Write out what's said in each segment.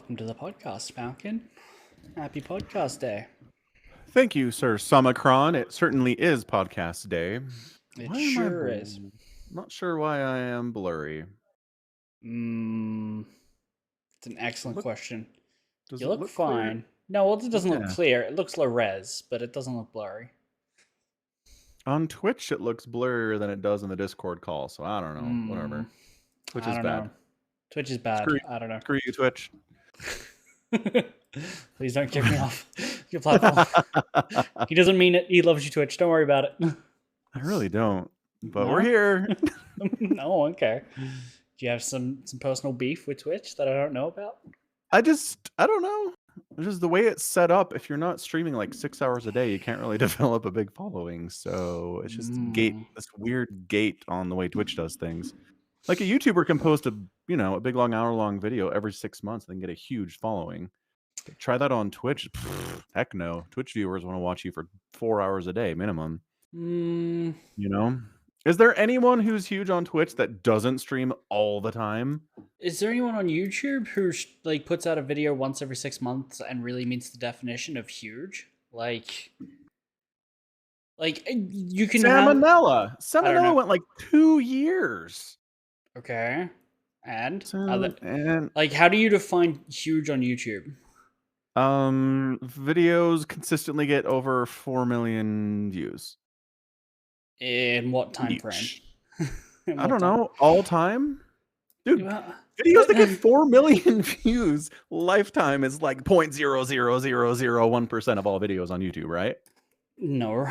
Welcome to the podcast, Falcon. Happy podcast day. Thank you, Sir Summicron. It certainly is podcast day. It Why am I sure is. not sure why I am blurry? It's an excellent question. Does You it look look clear? fine. No, well, it doesn't look Yeah. clear. It looks low res, but it doesn't look blurry. On Twitch, it looks blurrier than it does in the Discord call, so I don't know. Whatever. Twitch I is don't bad. know. Twitch is bad. Screw, I don't know. screw you, Twitch. Please don't kick me off your platform. He doesn't mean it. He loves you, Twitch. Don't worry about it. I really don't, but No? we're here. No, okay. Do you have some personal beef with Twitch that I don't know about? I don't know. It's just the way it's set up. If you're not streaming like 6 hours a day, you can't really develop a big following. So it's just this weird gate on the way Twitch does things. Like a YouTuber can post a big long hour-long video every 6 months and then get a huge following. But try that on Twitch. Heck no. Twitch viewers want to watch you for 4 hours a day minimum. Is there anyone who's huge on Twitch that doesn't stream all the time? Is there anyone on YouTube who puts out a video once every 6 months and really meets the definition of huge? Like you can Salmonella. Salmonella went like 2 years. Okay. And and how do you define huge on YouTube? Videos consistently get over 4 million views. In what time frame? I don't know. All time? Dude, videos that get 4 million views lifetime is like 0.00001% of all videos on YouTube, right? No.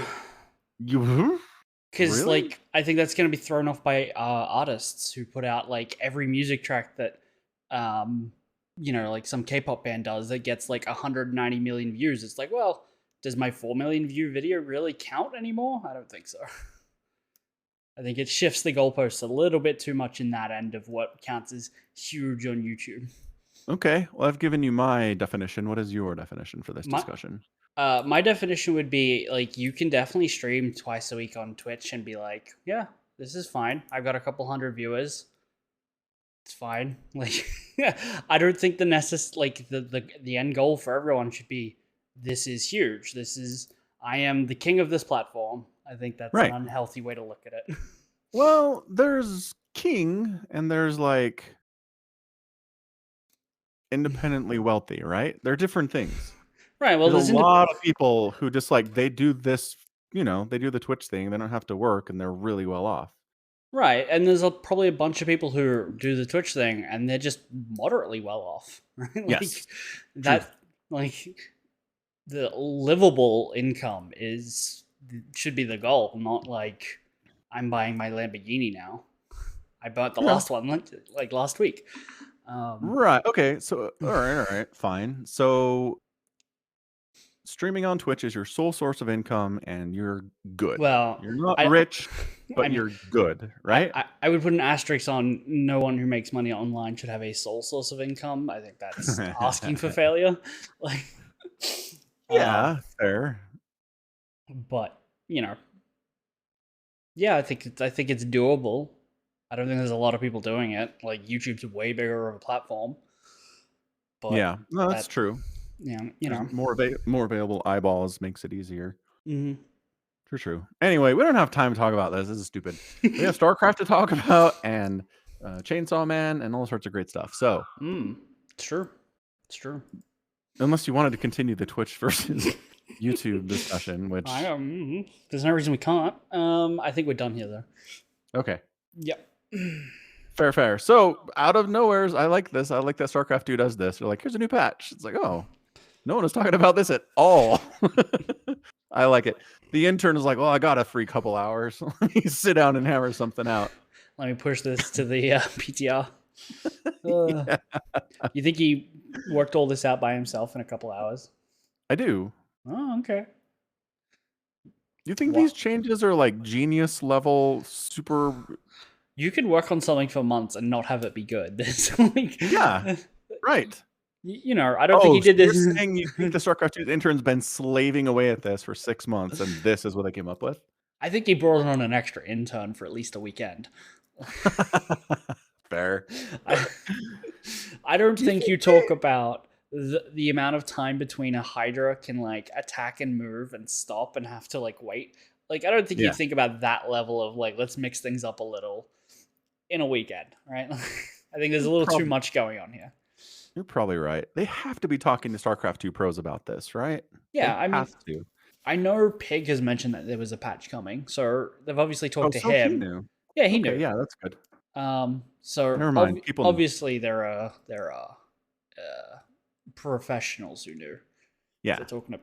Because really? I think that's going to be thrown off by artists who put out every music track that some K-pop band does that gets 190 million views. It's like, well, does my 4 million view video really count anymore? I don't think so. I think it shifts the goalposts a little bit too much in that end of what counts as huge on YouTube. Okay, well, I've given you my definition. What is your definition for this discussion? My definition would be you can definitely stream twice a week on Twitch and be like, yeah, this is fine. I've got a couple hundred viewers. It's fine. I don't think the end goal for everyone should be this is huge. I am the king of this platform. I think that's an unhealthy way to look at it. Well, there's king and there's independently wealthy, right? They're different things. Right. Well, there's a lot of people who just they do this, they do the Twitch thing. They don't have to work and they're really well off. Right. And there's probably a bunch of people who do the Twitch thing and they're just moderately well off. Right? Yes. The livable income should be the goal, not I'm buying my Lamborghini now. I bought the last one last week. Right. Okay. So all right, fine. So streaming on Twitch is your sole source of income, and you're good. Well, you're not rich, but you're good, right? I would put an asterisk on no one who makes money online should have a sole source of income. I think that's asking for failure. Yeah, fair. But yeah, I think it's doable. I don't think there's a lot of people doing it. YouTube's way bigger of a platform. But yeah, no, that's true. Yeah, more available eyeballs makes it easier. Mm-hmm. True. Anyway, we don't have time to talk about this. This is stupid. We have StarCraft to talk about and Chainsaw Man and all sorts of great stuff. So, it's true. It's true. Unless you wanted to continue the Twitch versus YouTube discussion, which there's no reason we can't. I think we're done here, though. Okay. Yep. Fair. So out of nowhere, I like this. I like that StarCraft 2 does this. They're like, here's a new patch. It's like, oh, no one was talking about this at all. I like it. The intern is like, well, I got a free couple hours. Let me sit down and hammer something out. Let me push this to the PTR. You think he worked all this out by himself in a couple hours? I do. Oh, okay. You think these changes are genius level super? You could work on something for months and not have it be good. Yeah, right. I don't think he did this. You're saying you think the StarCraft 2 intern's been slaving away at this for 6 months, and this is what they came up with? I think he brought on an extra intern for at least a weekend. Fair. I don't Do you think think you talk about the amount of time between a Hydra can like attack and move and stop and have to like wait. Like I don't think you Yeah, think about that level of like let's mix things up a little in a weekend, right? I think there's a you're little too probably much going on here. you're probably right. They have to be talking to StarCraft 2 pros about this, right? They Yeah, I have mean, to. I know Pig has mentioned that there was a patch coming, so they've obviously Oh, talked to so he him. knew. Yeah, he Okay, knew. yeah, that's good. So Never mind. People knew. obviously they're professionals who knew. If Yeah. they're talking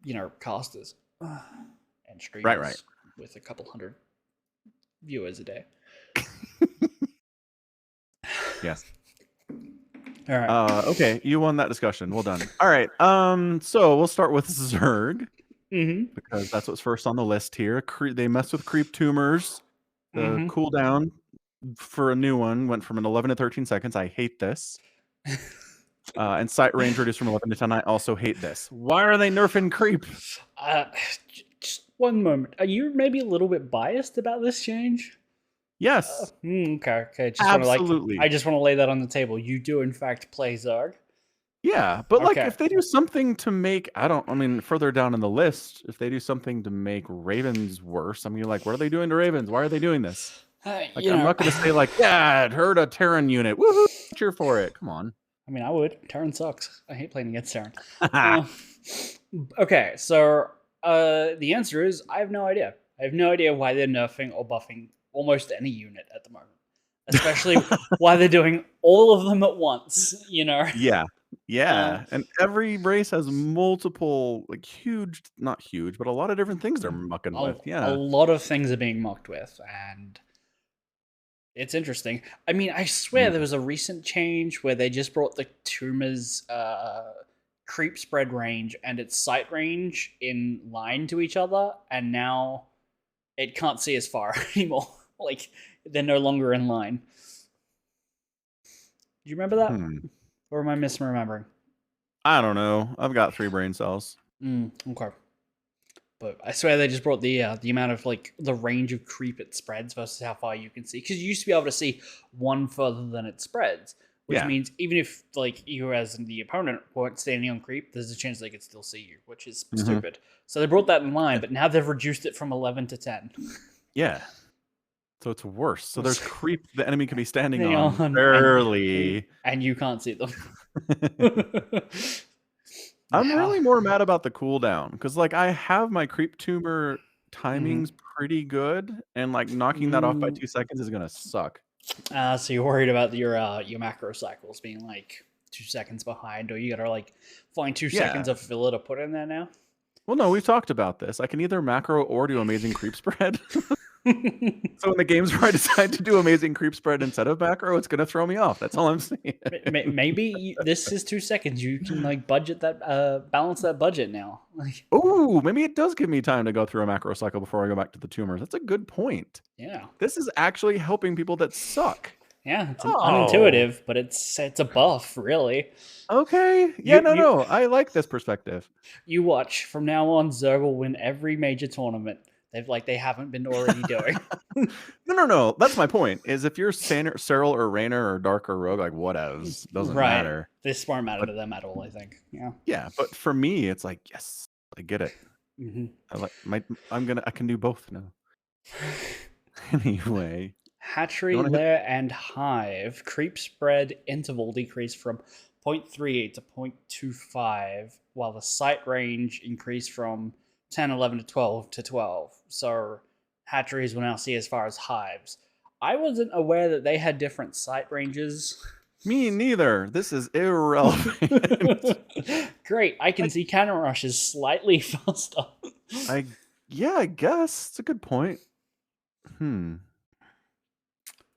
to casters and Right, right. streamers with a couple hundred viewers a day. Yes. All right. Okay, you won that discussion. Well done. All right. So we'll start with Zerg Mm-hmm. because that's what's first on the list here. They mess with creep tumors. The Mm-hmm. cooldown for a new one went from an 11 to 13 seconds. I hate this. And sight range reduced from 11 to 10. I also hate this. Why are they nerfing creep? Uh, just one moment. Are you maybe a little bit biased about this change? Yes, Okay. absolutely. I just want to lay that on the table. You do in fact play Zerg. Yeah, but like Okay. if they do something to make, I mean, further down in the list, if they do something to make Ravens worse, I mean, like, what are they doing to Ravens? Why are they doing this? Like, You I'm know, not going to say like, yeah, it hurt a Terran unit. Woohoo! Cheer for it. Come on. I mean, I would. Terran sucks. I hate playing against Terran. Okay, so the answer is I have no idea. I have no idea why they're nerfing or buffing almost any unit at the moment. Especially why they're doing all of them at once, Yeah. Um, Yeah. And every race has multiple, like huge, not huge, but a lot of different things they're mucking with. a Yeah. lot of things are being mocked with, and it's interesting. I mean, I swear Mm. there was a recent change where they just brought the tumor's creep spread range and its sight range in line to each other, and now it can't see as far anymore. Like they're no longer in line. Do you remember that, Hmm. or am I misremembering? I don't know. I've got 3 brain cells. Okay. But I swear they just brought the amount of like the range of creep it spreads versus how far you can see. Because you used to be able to see one further than it spreads, which Yeah. means even if like you as the opponent weren't standing on creep, there's a chance they could still see you, which is stupid. So they brought that in line, but now they've reduced it from 11 to 10. Yeah. So it's worse. So there's creep the enemy can be standing Hang on on, barely. and you can't see them. I'm How? really more mad about the cooldown because, like, I have my creep tumor Mhm. timings pretty good, and like knocking that off by 2 seconds is gonna suck. So you're worried about your macro cycles being like 2 seconds behind, or you gotta like find 2 seconds Yeah. of filler to put in there now. Well, no, we've talked about this. I can either macro or do amazing creep spread. So in the games where I decide to do amazing creep spread instead of macro, it's gonna throw me off. That's all I'm saying. Maybe this is 2 seconds. You can like budget that, balance that budget now. Like, Ooh, maybe it does give me time to go through a macro cycle before I go back to the tumors. That's a good point. yeah, This is actually helping people that suck. it's an Oh, unintuitive, but it's a buff, really. okay. Yeah, You no, you no. I like this perspective. you watch from now on. Zerg will win every major tournament. They haven't been already doing. No, no, no. That's my point. Is if you're Cyril or Raynor or Dark or Rogue, like whatevs, doesn't Right. matter. This won't matter But to them at all. I think. Yeah. yeah, but for me, it's like yes, I get it. hmm I like I can do both now. Anyway, you Hatchery, want to hit? lair, and hive creep spread interval decreased from 0.38 to 0.25, while the sight range increased from 10, 11 to 12 to 12. So hatcheries will now see as far as hives. I wasn't aware that they had different sight ranges. Me neither. This is irrelevant. Great, I can see cannon rushes slightly faster. I yeah, I guess it's a good point. Hmm.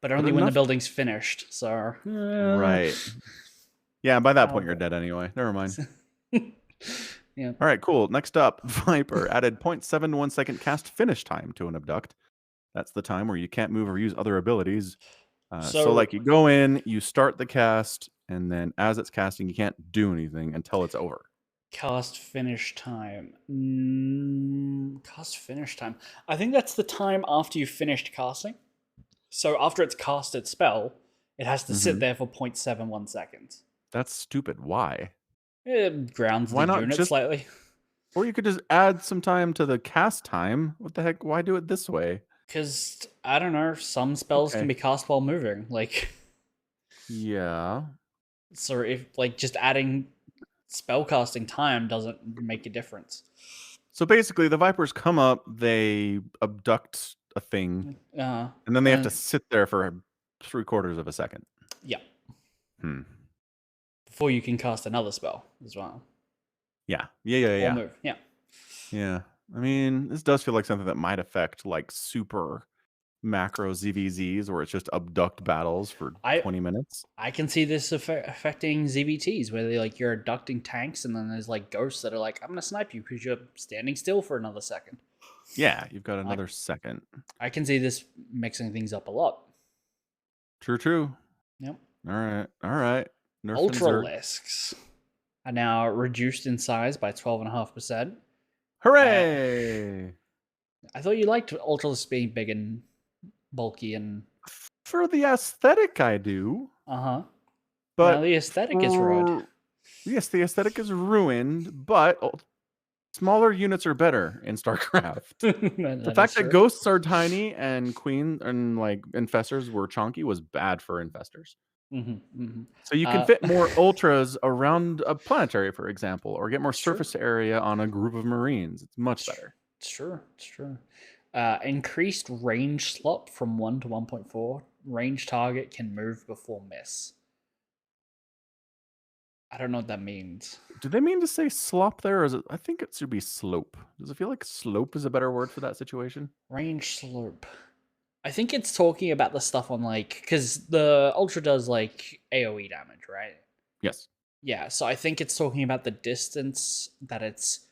But But only when the enough. building's finished, so. Right. Yeah, by that point How you're dead anyway. Never mind. yeah. All right, cool. Next up, Viper added 0.71 second cast finish time to an abduct. That's the time where you can't move or use other abilities. So So like you go in, you start the cast, and then as it's casting, you can't do anything until it's over. cast finish time. Cast finish time. I think that's the time after you've finished casting. So after it's cast its spell, it has to sit Mhm. there for 0.71 seconds. That's stupid. Why? It grounds the Why not unit just slightly. or you could just add some time to the cast time. What the heck? Why do it this way? Because, I don't know, some spells can Okay. be cast while moving. Like, Yeah. so if, like, just adding spellcasting time doesn't make a difference. So basically, the Vipers come up, they abduct a thing, and then they have to And sit there for 3/4 of a second. yeah, Hmm. before you can cast another spell as well. Yeah. Yeah. Yeah. Or Yeah. move. Yeah. Yeah. I mean, this does feel like something that might affect like super macro ZVZs, where it's just abduct battles for I 20 minutes. I can see this affecting ZBTs where they like you're abducting tanks and then there's like ghosts that are like, I'm gonna snipe you because you're standing still for another second. Yeah, you've got Like another second. I can see this mixing things up a lot. True. True. Yep. All right. All right. Nerfing Zerg. Ultralisks are now reduced in size by 12.5%. Hooray! I thought you liked Ultralisks being big and bulky and For the aesthetic, I do. Now But the aesthetic is ruined. Yes, the aesthetic is ruined, but smaller units are better in StarCraft. The fact that ghosts are tiny and queen and like infestors were chunky was bad for infestors. So you can fit more ultras around a planetary, for example, or get more surface area on a group of marines. It's much better. It's true. It's true. Increased range slot from 1 to 1.4. Range target can move before miss. I don't know what that means. Do they mean to say slop there, or is it? I think it should be slope. Does it feel like slope is a better word for that situation? Range slope. I think it's talking about the stuff on like because the ultra does like AoE damage, right? Yes. Yeah, so I think it's talking about the distance that it's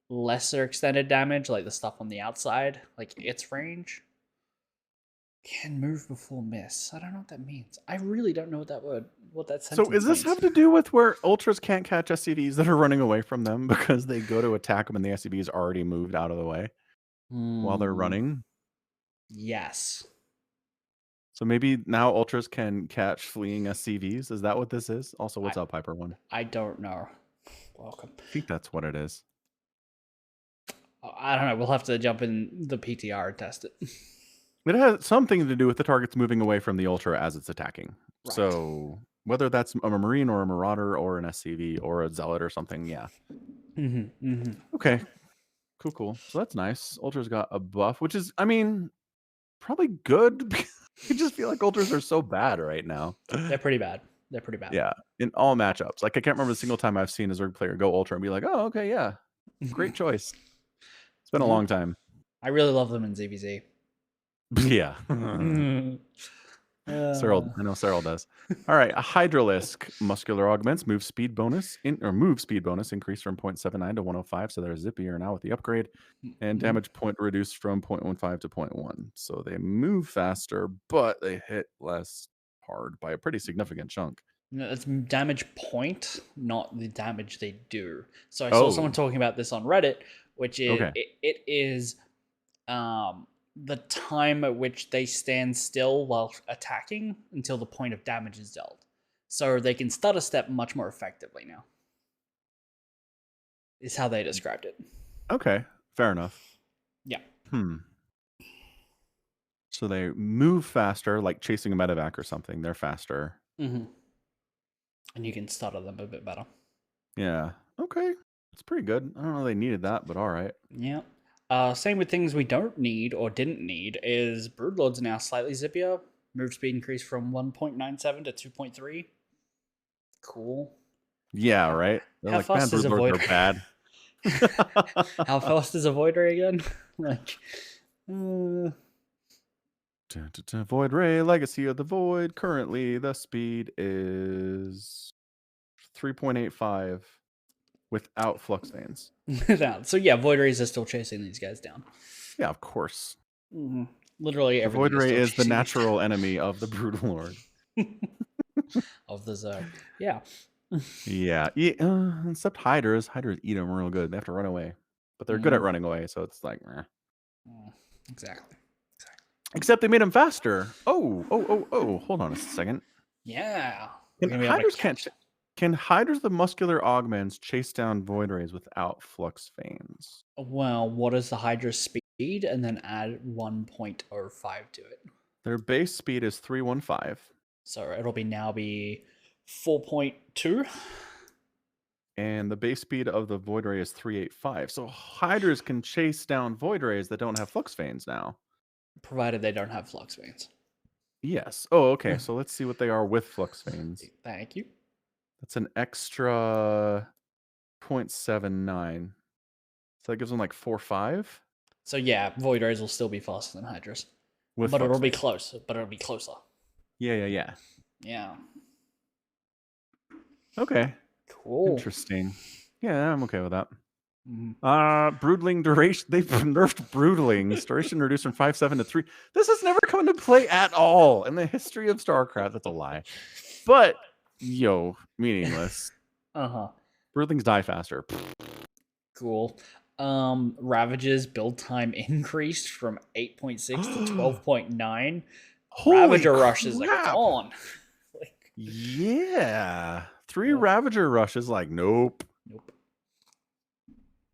lesser extended damage, like the stuff on the outside, like its range. Can move before miss. I don't know what that means. I really don't know what that sentence So is this means. have to do with where ultras can't catch SCVs that are running away from them because they go to attack them and the SCV's already moved out of the way while they're running? Yes. So maybe now ultras can catch fleeing SCVs. Is that what this is? Also, what's up, Hyper One? I don't know. Welcome. I think that's what it is. I don't know. We'll have to jump in the PTR and test it. It has something to do with the targets moving away from the ultra as it's attacking. Right. So whether that's a marine or a marauder or an SCV or a zealot or something, yeah. Okay. Cool. So that's nice. Ultra's got a buff, which is, I mean, probably good. I just feel like ultras are so bad right now. They're pretty bad. Yeah, in all matchups. Like I can't remember a single time I've seen a Zerg player go ultra and be like, "Oh, okay, yeah, great choice." It's been a long time. I really love them in ZVZ. Yeah. Cyril, I know Cyril does. All right, a Hydralisk muscular augments move speed bonus increased from 0.79 to 105, so they're zippier now with the upgrade, and damage point reduced from 0.15 to 0.1. So they move faster, but they hit less hard by a pretty significant chunk. No, it's damage point, not the damage they do. So I saw someone talking about this on Reddit, which is it is the time at which they stand still while attacking until the point of damage is dealt. So they can stutter step much more effectively now. Is how they described it. Okay, fair enough. Yeah. So they move faster, like chasing a medevac or something. They're faster. And you can stutter them a bit better. Yeah. Okay. It's pretty good. I don't know they needed that, but all right. Yeah. Same with things we don't need or didn't need is Broodlords are now slightly zippier. Move speed increased from 1.97 to 2.3. Cool. Yeah, right? They're how like, fast man, is Broodlords are bad. How fast is a Void Ray again? Like, Void Ray, Legacy of the Void. Currently, the speed is 3.85 without Flux Veins. So yeah, Void Rays are still chasing these guys down. Yeah, of course. Literally everything. Void Ray is the natural enemy of the Broodlord. Of the Zerg. Yeah. Yeah. Except Hydras. Hydras eat them real good. They have to run away. But they're good at running away, so it's like, Exactly. Except they made them faster. Oh. Hold on a second. Yeah. Hydras can't. Can Hydras the Muscular Augments chase down Void Rays without Flux Veins? Well, what is the Hydra speed? And then add 1.05 to it. Their base speed is 315. So it'll now be 4.2. And the base speed of the Void Ray is 385. So Hydras can chase down Void Rays that don't have Flux Veins now. Provided they don't have Flux Veins. Yes. Oh, okay. So let's see what they are with Flux Veins. Thank you. That's an extra 0.79. So that gives them like 4.5. So yeah, Void Rays will still be faster than Hydras. With but Flux it'll be Veins. close. But it'll be closer. Yeah. Yeah. Okay. Cool. Interesting. Yeah, I'm okay with that. Mhm. Broodling duration. They've nerfed Broodling's duration reduced from 5.7 to 3. This has never come into play at all in the history of StarCraft. That's a lie. But meaningless. Broodlings die faster. Cool. Ravage's build time increased from 8.6 to 12.9. Ravager rushes are gone. Yeah. 3 Ravager rushes, like, nope.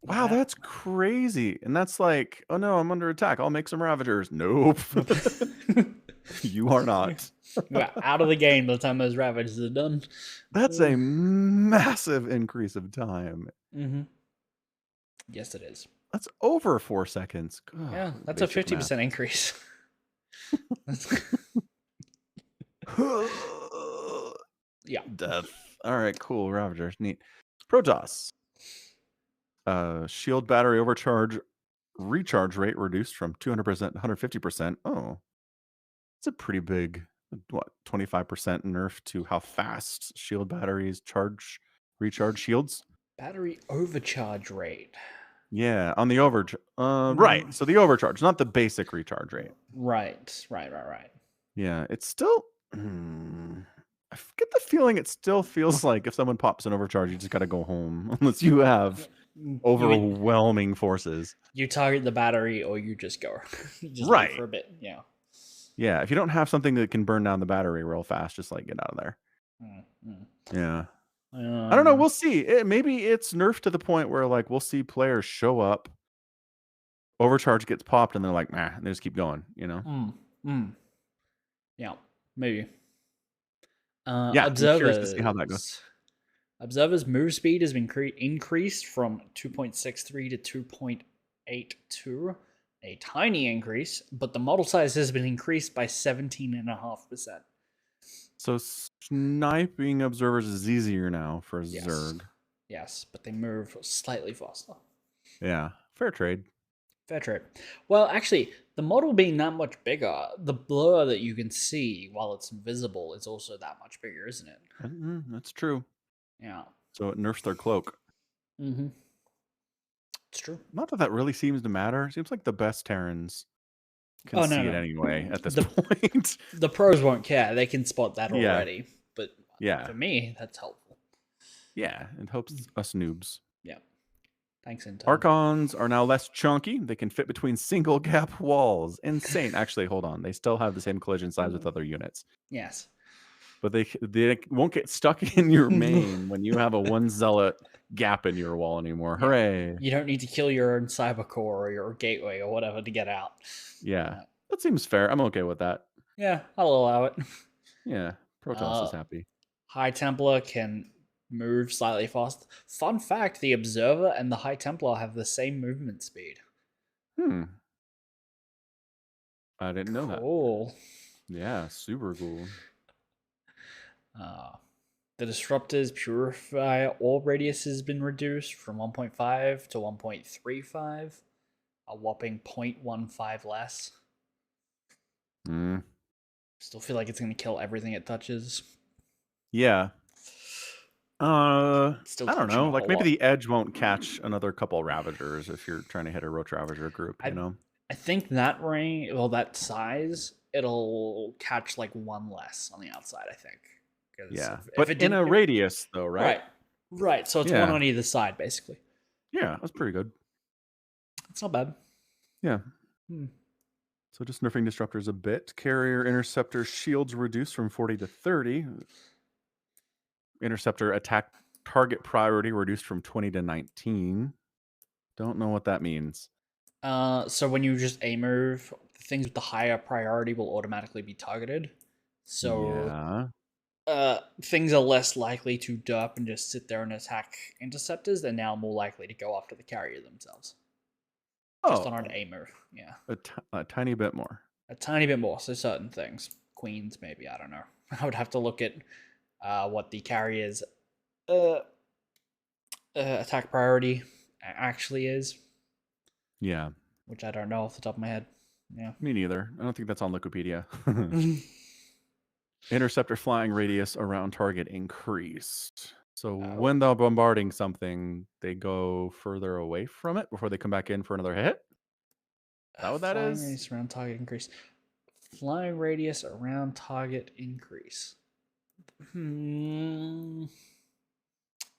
Wow, that's crazy. And that's like, oh no, I'm under attack. I'll make some Ravagers. Nope. You are not. Out of the game by the time those Ravagers are done. That's a massive increase of time. Yes, it is. That's over 4 seconds. Yeah, that's a 50% increase. Yeah. Death. All right, cool. Ravagers, neat. Protoss. Shield battery overcharge recharge rate reduced from 200% to 150%. Oh, it's a pretty big, 25% nerf to how fast shield batteries recharge shields. Battery overcharge rate. Yeah, on the overcharge. Right. So the overcharge, not the basic recharge rate. Right. Yeah, it's still. I get the feeling it still feels like if someone pops an overcharge, you just got to go home unless you have overwhelming forces. You target the battery or you just go. Just right. Leave for a bit. Yeah. Yeah. If you don't have something that can burn down the battery real fast, just like get out of there. Yeah. I don't know. We'll see. Maybe it's nerfed to the point where like we'll see players show up, overcharge gets popped, and they're like, nah, they just keep going. Yeah. Maybe. Yeah, I'm curious to see how that goes. Observer's move speed has been increased from 2.63 to 2.82. A tiny increase, but the model size has been increased by 17.5%. So sniping observers is easier now for Zerg. Yes, but they move slightly faster. Yeah, fair trade. Well, actually, the model being that much bigger, the blur that you can see while it's invisible is also that much bigger, isn't it? That's true. Yeah. So it nerfs their cloak. It's true. Not that really seems to matter. Seems like the best Terrans can see it anyway at this point. The pros won't care. They can spot that already. But for me, that's helpful. Yeah, it helps us noobs. Yeah. Thanks, Intern. Archons are now less chunky. They can fit between single gap walls. Insane. Actually, hold on. They still have the same collision size with other units. Yes. But they won't get stuck in your main when you have a 1 zealot gap in your wall anymore. Yeah. Hooray. You don't need to kill your own cyber core or your gateway or whatever to get out. Yeah. That seems fair. I'm okay with that. Yeah, I'll allow it. Yeah. Protoss is happy. High Templar can move slightly fast. Fun fact, the Observer and the High Templar have the same movement speed. I didn't know that. Cool. Yeah, super cool. The Disruptor's Purifier Orb Radius has been reduced from 1.5 to 1.35. A whopping 0.15 less. Still feel like it's going to kill everything it touches. Yeah. I don't know. Like maybe the edge won't catch another couple Ravagers if you're trying to hit a Roach Ravager group, you know? I think that that size, it'll catch like 1 less on the outside, I think. Yeah. But in a radius though, right? Right. So it's 1 on either side, basically. Yeah, that's pretty good. It's not bad. Yeah. So just nerfing disruptors a bit. Carrier interceptor shields reduced from 40 to 30. Interceptor attack target priority reduced from 20 to 19. Don't know what that means. So when you just A move, the things with the higher priority will automatically be targeted. So Yeah. things are less likely to derp and just sit there and attack interceptors. They're now more likely to go after the carrier themselves. Just on an Oh, A move, yeah. a tiny bit more. A tiny bit more, so certain things. Queens, maybe, I don't know. I would have to look at what the carrier's uh, attack priority actually is, Yeah. which I don't know off the top of my head. Yeah. Me neither. I don't think that's on Wikipedia. Interceptor flying radius around target increased. So Oh. when they're bombarding something, they go further away from it before they come back in for another hit? Is that what that Flying is? radius around target increase. Flying radius around target increase.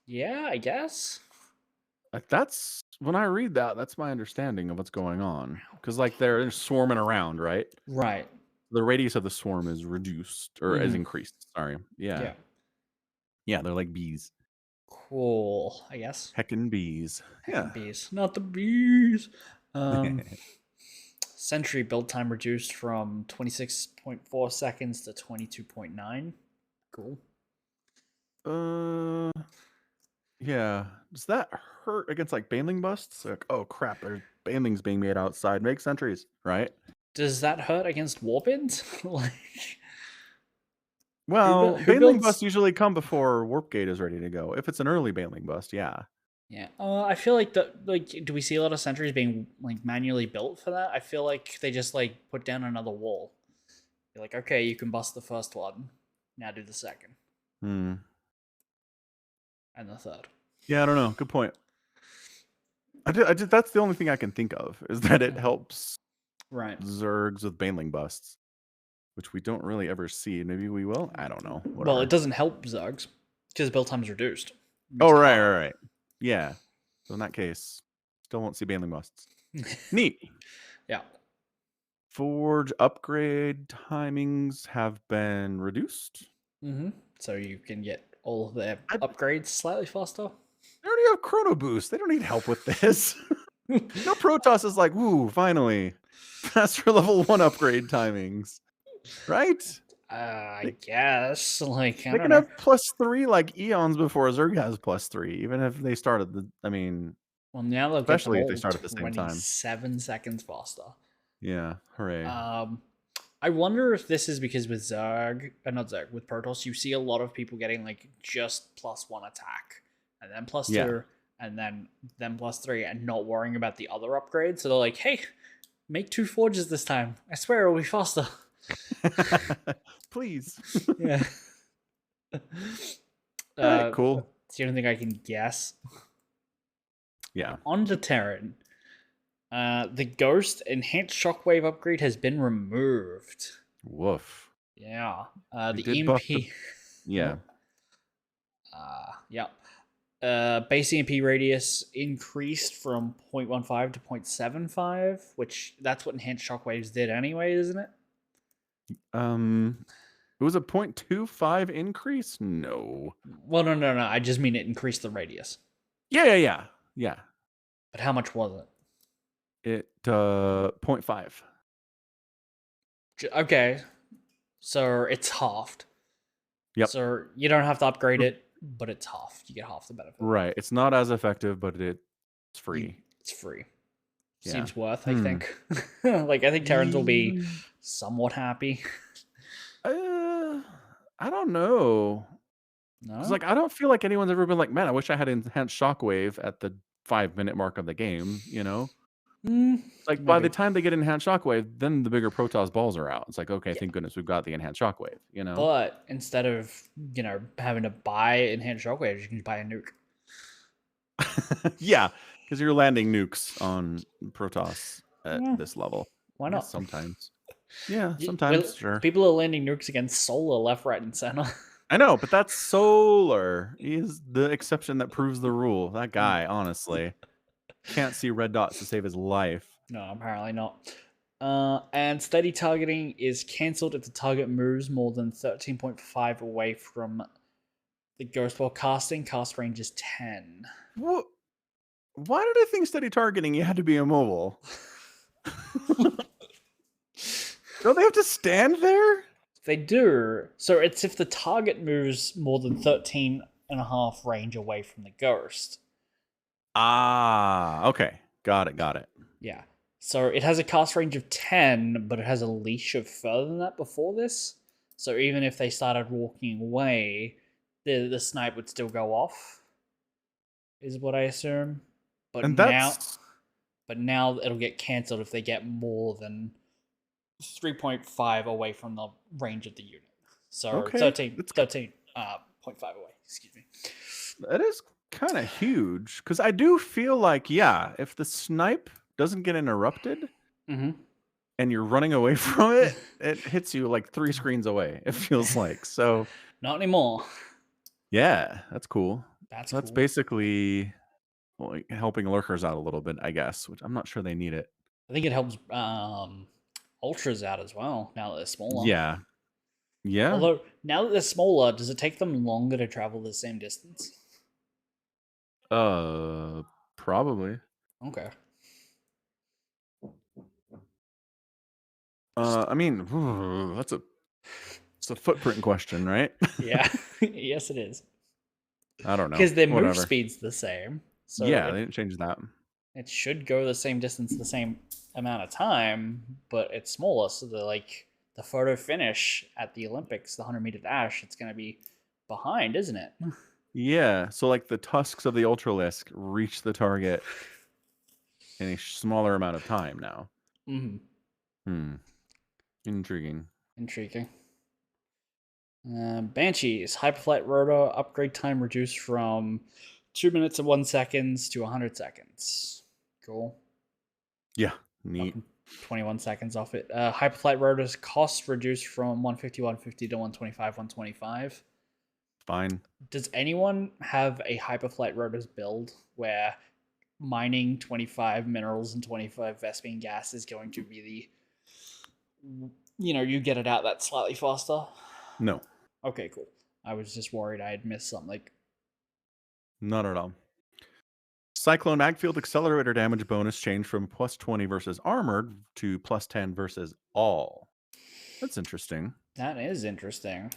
Yeah, I guess. Like that's when I read that, that's my understanding of what's going on. Because like they're swarming around, right? Right. The radius of the swarm is reduced or is Mhm. increased. Sorry. Yeah. Yeah. Yeah, they're like bees. Cool, I guess. Heckin' bees. Heckin' Yeah. bees. Not the bees. Sentry build time reduced from 26.4 seconds to 22.9. Cool. Yeah. Does that hurt against like baneling busts? Like, oh crap, there's banelings being made outside. Make sentries, right? Does that hurt against warbins? Like, Well, who baneling builds? busts usually come before warp gate is ready to go. If it's an early baneling bust, yeah. Yeah, I feel like do we see a lot of sentries being like manually built for that? I feel like they just like put down another wall. You're like, okay, you can bust the first one. Now do the second Hmm. and the third. Yeah, I don't know. Good point. That's the only thing I can think of is that it helps Right. Zergs with baneling busts, which we don't really ever see. Maybe we will. I don't know. Well, Whatever. it doesn't help Zergs because build time's reduced. It Oh, makes it harder. right. Yeah. So in that case, still won't see baneling busts. Neat. Yeah. Forge upgrade timings have been reduced. So you can get all of their I, upgrades slightly faster. they already have Chrono Boost. They don't need help with this. No Protoss is like, woo, finally. Faster level 1 upgrade timings. Right? I guess. Like, I They don't can know. have +3 like eons before Zerg has +3, even if they started Well, now they'll get them especially if they all start at the same time. 27 seconds faster. Yeah, hooray. I wonder if this is because with Zerg, not Zerg, with Protoss, you see a lot of people getting like just +1 attack, and then +2, Yeah. and then +3, and not worrying about the other upgrades. So they're like, hey, make 2 forges this time. I swear it'll be faster. Please. Yeah. All right, cool. It's the only thing I can guess. Yeah. On to Terran. The Ghost Enhanced Shockwave upgrade has been removed. Woof. Yeah. They The did buff EMP. yeah. Yeah. Base EMP radius increased from 0.15 to 0.75, which that's what Enhanced Shockwaves did anyway, isn't it? It was a 0.25 increase? No. Well, no. I just mean it increased the radius. Yeah. But how much was it? It 0.5. Okay. So it's halved. Yep. So you don't have to upgrade it, but it's half. You get half the benefit. Right. It's not as effective, but it's free. It's free. Yeah. Seems worth, I think. Like, I think Terrans will be somewhat happy. I don't know. Because No? like I don't feel like anyone's ever been like, man, I wish I had enhanced shockwave at the 5-minute mark of the game, you know? Like by the Maybe. time they get enhanced shockwave, then the bigger Protoss balls are out. It's like, okay, thank goodness we've got the enhanced shockwave, you know? But instead of, having to buy enhanced shockwaves, you can buy a nuke. Yeah, because you're landing nukes on Protoss at this level. Why I guess not? sometimes. Yeah, sometimes, sure. People are landing nukes against Solar left, right, and center. I know, but that's Solar. He is the exception that proves the rule. That guy, honestly, can't see red dots to save his life. No, apparently not. And steady targeting is cancelled if the target moves more than 13.5 away from The Ghost while casting, cast range is 10. What? Why did I think steady targeting you had to be immobile? Don't they have to stand there? They do. So it's if the target moves more than 13.5 range away from the ghost. Ah, okay. Got it. Yeah. So it has a cast range of 10, but it has a leash of further than that before this. So even if they started walking away, the snipe would still go off, is what I assume. But And now that's but now it'll get cancelled if they get more than 3.5 away from the range of the unit. So okay. 13.5 away, excuse me. That is kind of huge because I do feel like, yeah, if the snipe doesn't get interrupted Mm-hmm. and you're running away from it, it hits you like 3 screens away, it feels like. So, Not anymore. yeah, that's cool. That's So that's cool. basically like helping lurkers out a little bit, I guess, which I'm not sure they need it. I think it helps ultras out as well now that they're smaller. Yeah. Yeah. Although now that they're smaller, does it take them longer to travel the same distance? Probably. Okay. I mean, it's a footprint question, right? Yeah. Yes, it is. I don't know. Because their move Whatever. speed's the same. So Yeah, they didn't change that. it should go the same distance the same amount of time, but it's smaller. So the photo finish at the Olympics, the 100-meter dash, it's going to be behind, isn't it? Yeah, so like the tusks of the Ultralisk reach the target in a smaller amount of time now. Mm-hmm. Intriguing. Intriguing. Banshees, Hyperflight Rotor, upgrade time reduced from 2 minutes and 1 seconds to 100 seconds. Cool. Yeah, neat. Fucking 21 seconds off it. Hyperflight Rotor's cost reduced from 150, 150 to 125, 125. Fine. Does anyone have a Hyperflight Rotor's build where mining 25 minerals and 25 Vespene gas is going to be you get it out that slightly faster? No, Okay, cool. I was just worried I had missed something. not at all. Cyclone Magfield Accelerator damage bonus changed from plus 20 versus armored to plus 10 versus all. That's interesting. That is interesting.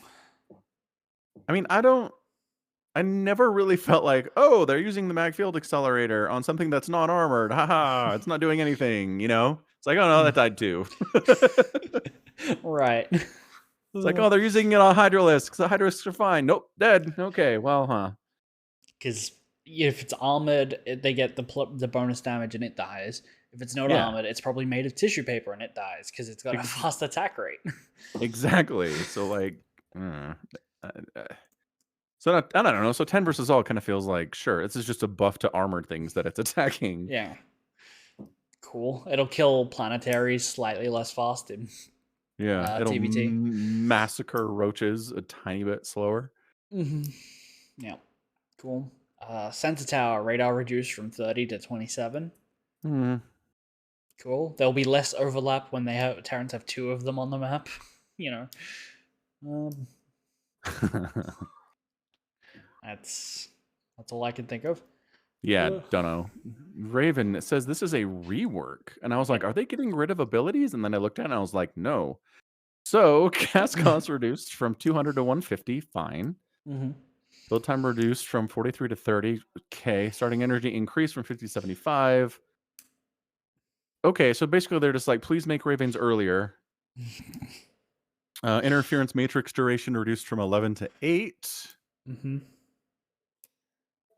I mean, I never really felt like, oh, they're using the Magfield Accelerator on something that's not armored. Haha, it's not doing anything, you know? It's like, oh no, that died too. Right. It's like, oh, they're using it on Hydralisks. The Hydralisks are fine. Nope, dead. Okay, well, huh. Because if it's armored, they get the bonus damage and it dies. If it's not Yeah. armored, it's probably made of tissue paper and it dies because it's got a fast attack rate. Exactly. So, like, so I don't know. So 10 versus all kind of feels like, sure, this is just a buff to armored things that it's attacking. Yeah. Cool. It'll kill planetaries slightly less fast in Yeah, it'll TBT. massacre roaches a tiny bit slower. Mm-hmm. Yeah. Cool. Sensor tower radar reduced from 30 to 27. Cool. There'll be less overlap when Terrans have 2 of them on the map. That's all I can think of. Yeah, don't know. Raven, it says this is a rework. And I was like, are they getting rid of abilities? And then I looked at it and I was like, no. So cast cost reduced from 200 to 150, fine. Mm-hmm. Build time reduced from 43 to 30. Okay. Starting energy increased from 50 to 75. Okay, so basically they're just like, please make Ravens earlier. Interference matrix duration reduced from 11 to 8. Mm-hmm.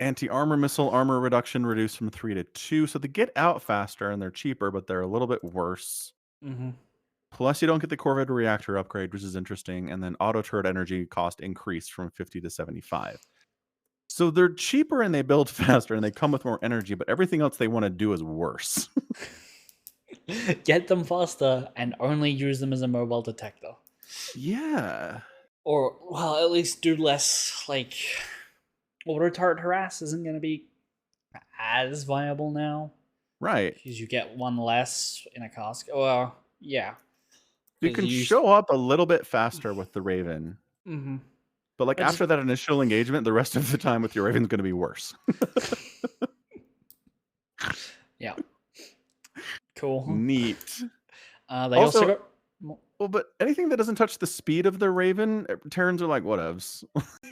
Anti-armor missile armor reduction reduced from 3 to 2. So they get out faster and they're cheaper, but they're a little bit worse. Mm-hmm. Plus, you don't get the Corvette reactor upgrade, which is interesting. And then auto turret energy cost increased from 50 to 75. So they're cheaper and they build faster and they come with more energy, but everything else they want to do is worse. Get them faster and only use them as a mobile detector. Yeah. Or, well, at least do less, like, auto turret harass isn't going to be as viable now. Right. Because you get one less in a cask. Well, yeah. You can show up a little bit faster with the Raven. Mm-hmm. But like I just after that initial engagement, the rest of the time with your Raven's going to be worse. yeah, cool. Neat. They also Also, got well, but anything that doesn't touch the speed of the Raven, Terrans are like whatevs.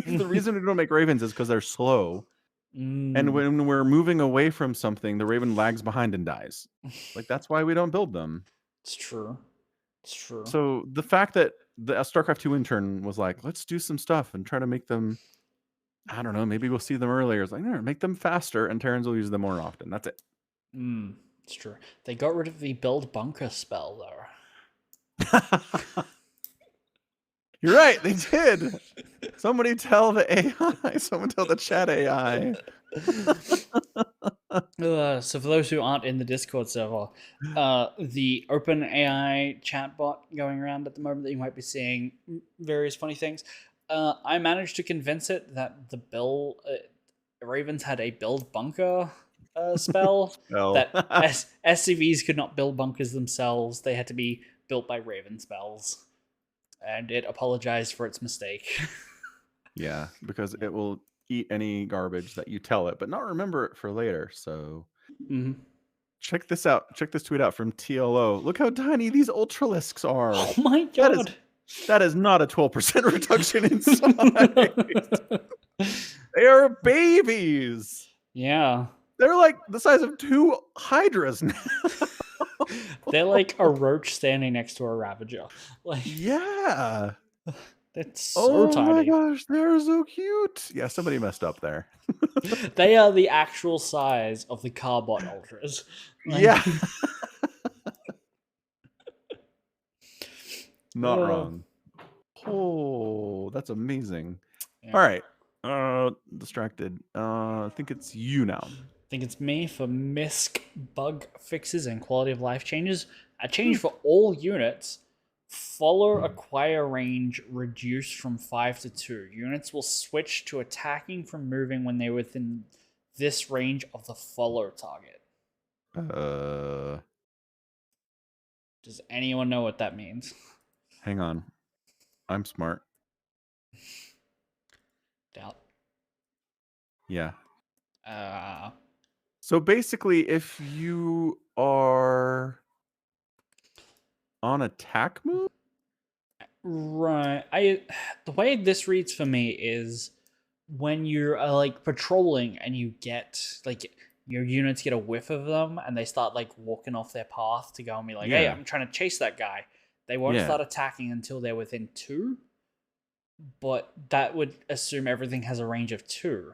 The reason we don't make Ravens is because they're slow. And when we're moving away from something, the Raven lags behind and dies. Like that's why we don't build them. It's true. It's true. So the fact that the StarCraft 2 intern was like, let's do some stuff and try to make them, I don't know, maybe we'll see them earlier. It's like, no, make them faster and Terrans will use them more often. That's it. It's true. They got rid of the build bunker spell though. You're right, they did. Somebody tell the AI. Someone tell the chat AI. So for those who aren't in the Discord server, the OpenAI chatbot going around at the moment that you might be seeing various funny things. I managed to convince it that the Ravens had a build bunker spell that SCVs could not build bunkers themselves. They had to be built by Raven spells, and it apologized for its mistake. Yeah, because it will eat any garbage that you tell it, but not remember it for later. So check this out. Check this tweet out from TLO. Look how tiny these Ultralisks are. Oh my god. That is not a 12% reduction in size. They are babies. Yeah. They're like the size of 2 Hydras now. They're like a roach standing next to a Ravager. Like, yeah. That's so tiny. Oh my gosh, they're so cute. Yeah, somebody messed up there. They are the actual size of the Carbot Ultras. Like, yeah. Not wrong. Oh, that's amazing. Yeah. All right. Distracted. I think it's you now. I think it's me for MISC bug fixes and quality of life changes. A change for all units. Follow acquire range reduced from 5 to 2. Units will switch to attacking from moving when they're within this range of the follow target. Does anyone know what that means? Hang on. I'm smart. Doubt. Yeah. So basically, if you are on attack move, right? The way this reads for me is when you're like patrolling and you get like your units get a whiff of them and they start like walking off their path to go and be like, hey, I'm trying to chase that guy. They won't start attacking until they're within 2. But that would assume everything has a range of 2.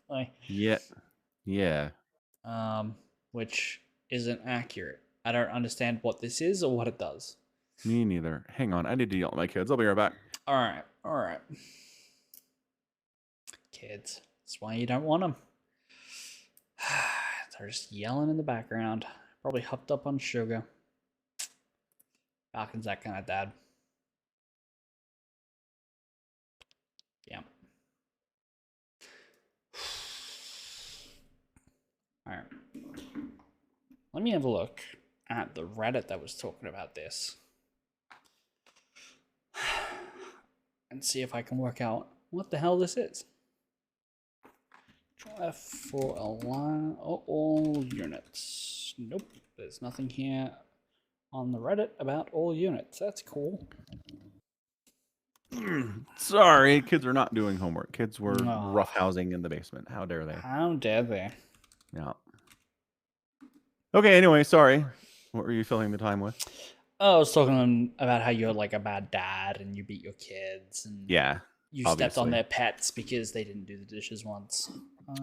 Like, yeah. Which isn't accurate. I don't understand what this is or what it does. Me neither. Hang on, I need to yell at my kids. I'll be right back. All right. Kids, that's why you don't want them. They're just yelling in the background. Probably hopped up on sugar. Falcon's that kind of dad. Yeah. All right. Let me have a look at the Reddit that was talking about this. And see if I can work out what the hell this is. F for all units. Nope, there's nothing here on the Reddit about all units. That's cool. Sorry, kids are not doing homework. Kids were roughhousing in the basement. How dare they? How dare they? Yeah. Okay, anyway, sorry. What were you filling the time with? Oh, I was talking about how you're like a bad dad and you beat your kids and you stepped on their pets because they didn't do the dishes once.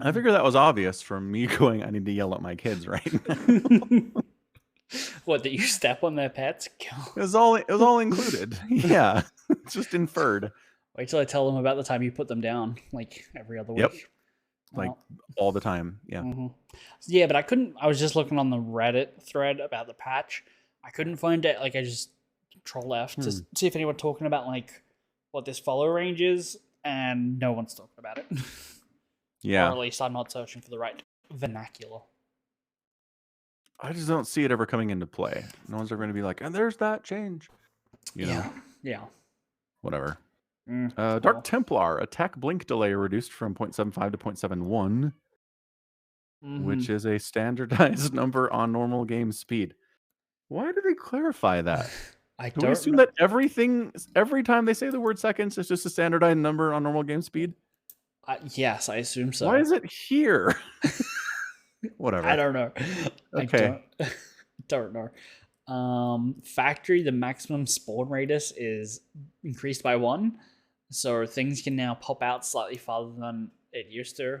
I figured that was obvious from me going, I need to yell at my kids right now. What, that you step on their pets? It was all included. Yeah. It's just inferred. Wait till I tell them about the time you put them down, like every other week. Yep. Like all the time. Yeah. Yeah, but I was just looking on the Reddit thread about the patch. I couldn't find it. Like I just troll F to see if anyone talking about like what this follow range is, and no one's talking about it. Yeah. Or at least I'm not searching for the right vernacular. I just don't see it ever coming into play. No one's ever going to be like, and there's that change. You know? Yeah. Whatever. Dark Cool. Templar, attack blink delay reduced from 0.75 to 0.71, which is a standardized number on normal game speed. Why do they clarify that? I Do we don't assume know. that every time they say the word seconds, it's just a standardized number on normal game speed? Yes, I assume Why so. is it here? I Whatever. don't know. I Okay. don't know. Factory, the maximum spawn radius is increased by 1, so things can now pop out slightly farther than it used to.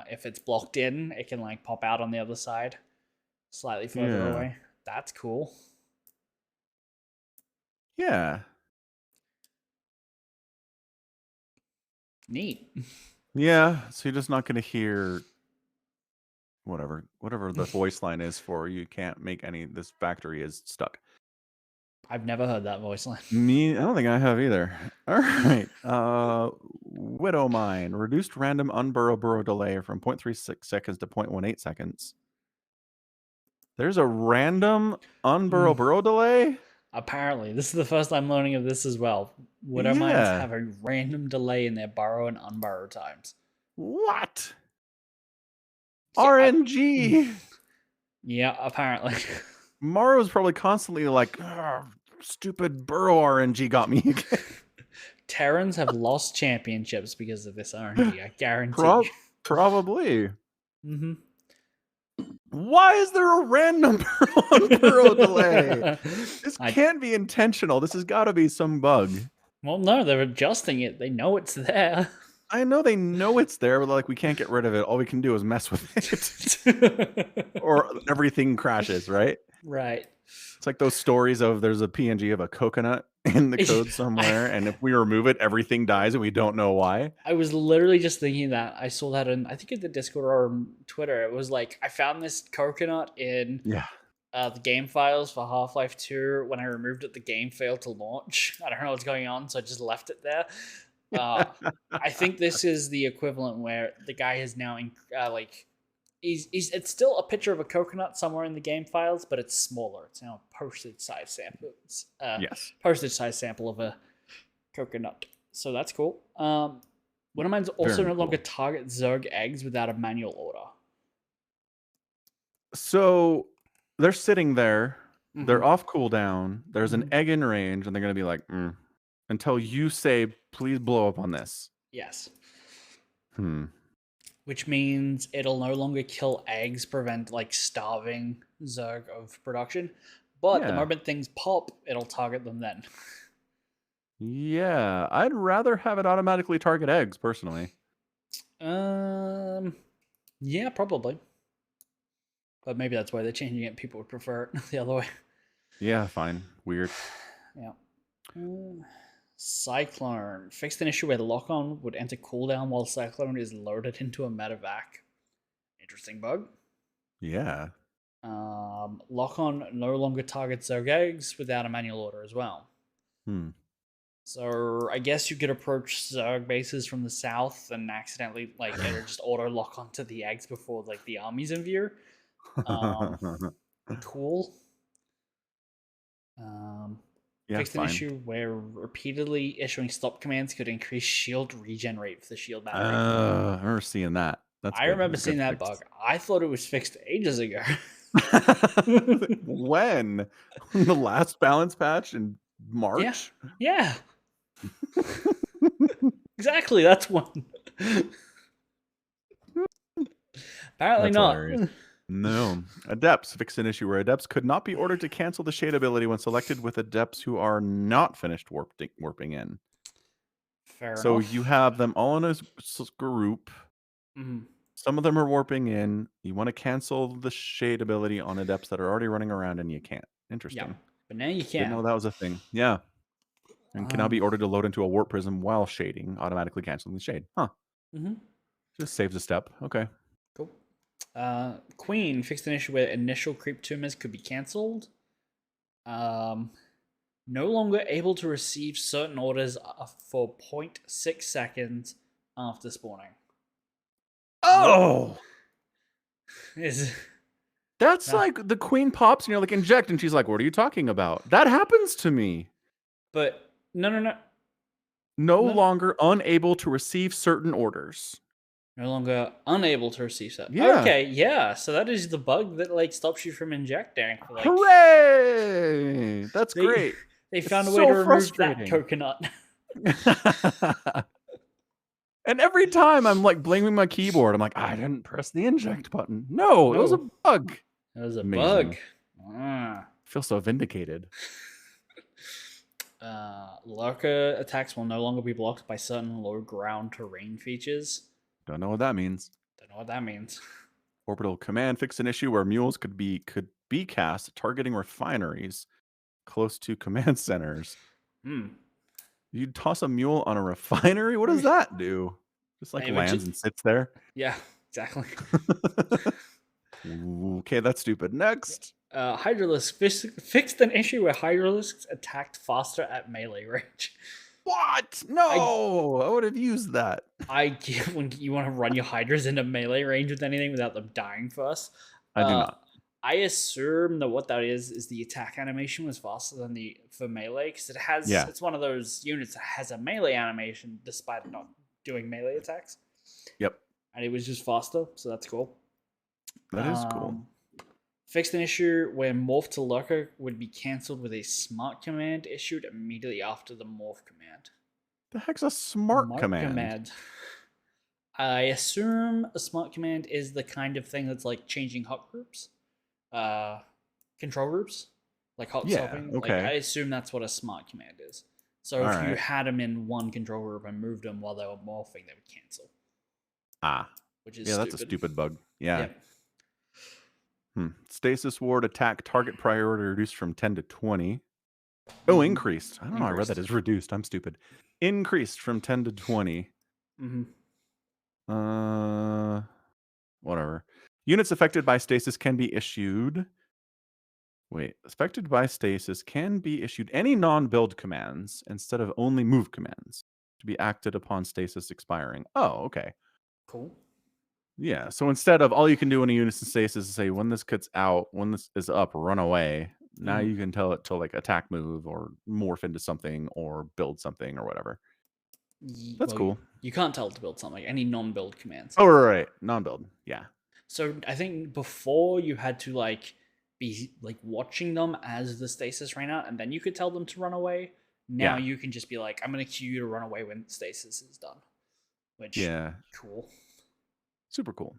If it's blocked in, it can like pop out on the other side, slightly further Yeah. away. That's cool. Yeah. Neat. Yeah. So you're just not going to hear whatever the voice line is for you can't make any. This factory is stuck. I've never heard that voice line. Me, I don't think I have either. All right. Widow Mine. Reduced random unburrow delay from 0.36 seconds to 0.18 seconds. There's a random burrow delay? Apparently, this is the first I'm learning of this as well. Widow mines Yeah. have a random delay in their burrow and unburrow times. What? Yeah, RNG. yeah, apparently. Maro's probably constantly like, stupid burrow RNG got me again. Terrans have lost championships because of this RNG, I guarantee. Probably. Mm-hmm. Why is there a random burrow delay? This can't be intentional. This has got to be some bug. Well, no, they're adjusting it. They know it's there. I know they know it's there, but like we can't get rid of it. All we can do is mess with it. Or everything crashes, right? Right. It's like those stories of there's a PNG of a coconut in the code somewhere, and if we remove it, everything dies and we don't know why. I was literally just thinking that. I saw that in, I think in the Discord or Twitter. It was like, I found this coconut in the game files for Half-Life 2. When I removed it, the game failed to launch. I don't know what's going on, so I just left it there. I think this is the equivalent where the guy is now it's still a picture of a coconut somewhere in the game files, but it's smaller. It's now a postage size sample. Postage size sample of a coconut. So that's cool. Widow mines also no longer target Zerg eggs without a manual order. So they're sitting there. Mm-hmm. They're off cooldown. There's an egg in range, and they're going to be like, until you say, please blow up on this. Yes. Which means it'll no longer kill eggs, prevent like starving Zerg of production. But the moment things pop, it'll target them then. Yeah, I'd rather have it automatically target eggs, personally. Yeah, probably. But maybe that's why they're changing it. People would prefer it the other way. Yeah, fine. Weird. Yeah. Cyclone. Fixed an issue where the lock-on would enter cooldown while Cyclone is loaded into a medevac. Interesting bug. Yeah. Lock-on no longer targets Zerg eggs without a manual order as well. So I guess you could approach Zerg bases from the south and accidentally like it'll just auto lock onto the eggs before like the army's in view. Cool. Fixed an issue where repeatedly issuing stop commands could increase shield regen rate for the shield battery. I remember seeing that. I remember seeing that bug. I thought it was fixed ages ago. When? The last balance patch in March? Yeah. Exactly, that's one. Apparently that's not. Hilarious. No. Adepts fixed an issue where adepts could not be ordered to cancel the shade ability when selected with adepts who are not finished warping in. Fair so enough. You have them all in a group. Some of them are warping in. You want to cancel the shade ability on adepts that are already running around, and you can't. Interesting. Yeah, but now you can. Didn't know that was a thing. Yeah. And cannot be ordered to load into a warp prism while shading, automatically canceling the shade. Huh. Just saves a step. Okay. Cool. Queen fixed an issue where initial creep tumors could be cancelled. No longer able to receive certain orders for 0.6 seconds after spawning. Oh! That's like the queen pops and you're like, inject, and she's like, what are you talking about? That happens to me. But no. No No, longer unable to receive certain orders. no longer unable to receive that. Yeah. Okay, yeah. So that is the bug that like stops you from injecting. Like Hooray! That's they great. they It's found a way to so remove that frustrating. coconut. And every time I'm like blaming my keyboard, I'm like, I didn't press the inject button. No, it was a No, bug. that was a bug. Amazing. Ah. I feel so vindicated. Lurker attacks will no longer be blocked by certain low ground terrain features. Don't know what that means. Don't know what that means. Orbital command fixed an issue where mules could be cast targeting refineries close to command centers. Hmm. You toss a mule on a refinery? What does that do? Just like It would lands and sits there? yeah, exactly. Okay, that's stupid. Next. Hydralisk fixed an issue where Hydralisks attacked faster at melee range. What? I No, I would have used that. I get when you want to run your Hydras into melee range with anything without them dying first. I do Uh, not. I assume that what that is the attack animation was faster than the for melee because Yeah, it's one of those units that has a melee animation despite not doing melee attacks, yep, and it was just faster, so that's cool. that is cool. Um, Fixed an issue where morph to lurker would be cancelled with a smart command issued immediately after the morph command. The heck's a smart Smart command? command. I assume a smart command is the kind of thing that's like changing hot groups, uh, control groups, like hot Yeah, swapping. Like I okay. assume that's what a smart command is. So All if you right. had them in one control group and moved them while they were morphing, they would cancel, Ah, which is yeah, that's a stupid. stupid bug. Yeah. Yep. Stasis ward attack target priority reduced from 10 to 20. Oh, increased. I don't know. I read that Increased. as reduced. I'm stupid. Increased from 10 to 20. Mm-hmm. Uh, whatever. Units affected by stasis can be issued. Wait, affected by stasis can be issued any non-build commands instead of only move commands to be acted upon stasis expiring. Oh, okay. Cool. Yeah. So instead of all you can do in a unit in stasis is say when this cuts out, when this is up, run away. Now Mm-hmm. you can tell it to like attack move or morph into something or build something or whatever. That's Well, cool. you can't tell it to build something. Any non-build commands. Oh, right. Non-build. Yeah. So I think before you had to like be like watching them as the stasis ran out, and then you could tell them to run away. Now Yeah. you can just be like, "I'm gonna cue you to run away when stasis is done," which Yeah. cool. Super cool.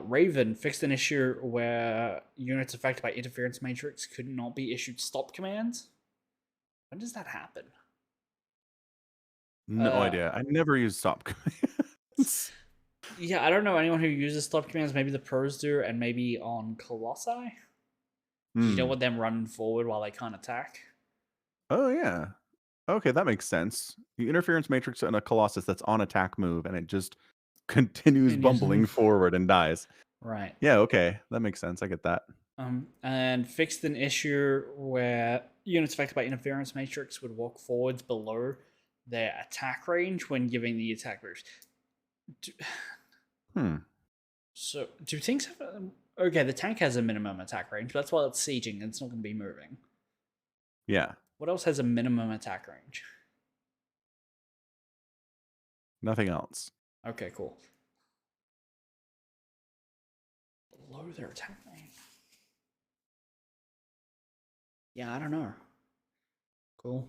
Raven fixed an issue where units affected by interference matrix could not be issued stop commands. When does that happen? No Uh, idea. I never use stop commands. yeah, I don't know anyone who uses stop commands. Maybe the pros do, and maybe on Colossi. You don't Hmm. want them running forward while they can't attack. Oh, yeah. Okay, that makes sense. The interference matrix in a Colossus that's on attack move and it just continues bumbling forward and dies. Right. Yeah, okay. That makes sense. I get that. And fixed an issue where units affected by interference matrix would walk forwards below their attack range when giving the attack boost. So, do things have. Okay, the tank has a minimum attack range, but that's while it's sieging and it's not going to be moving. Yeah. What else has a minimum attack range? Nothing else. Okay, cool. Below their attack range. Yeah, I don't know. Cool.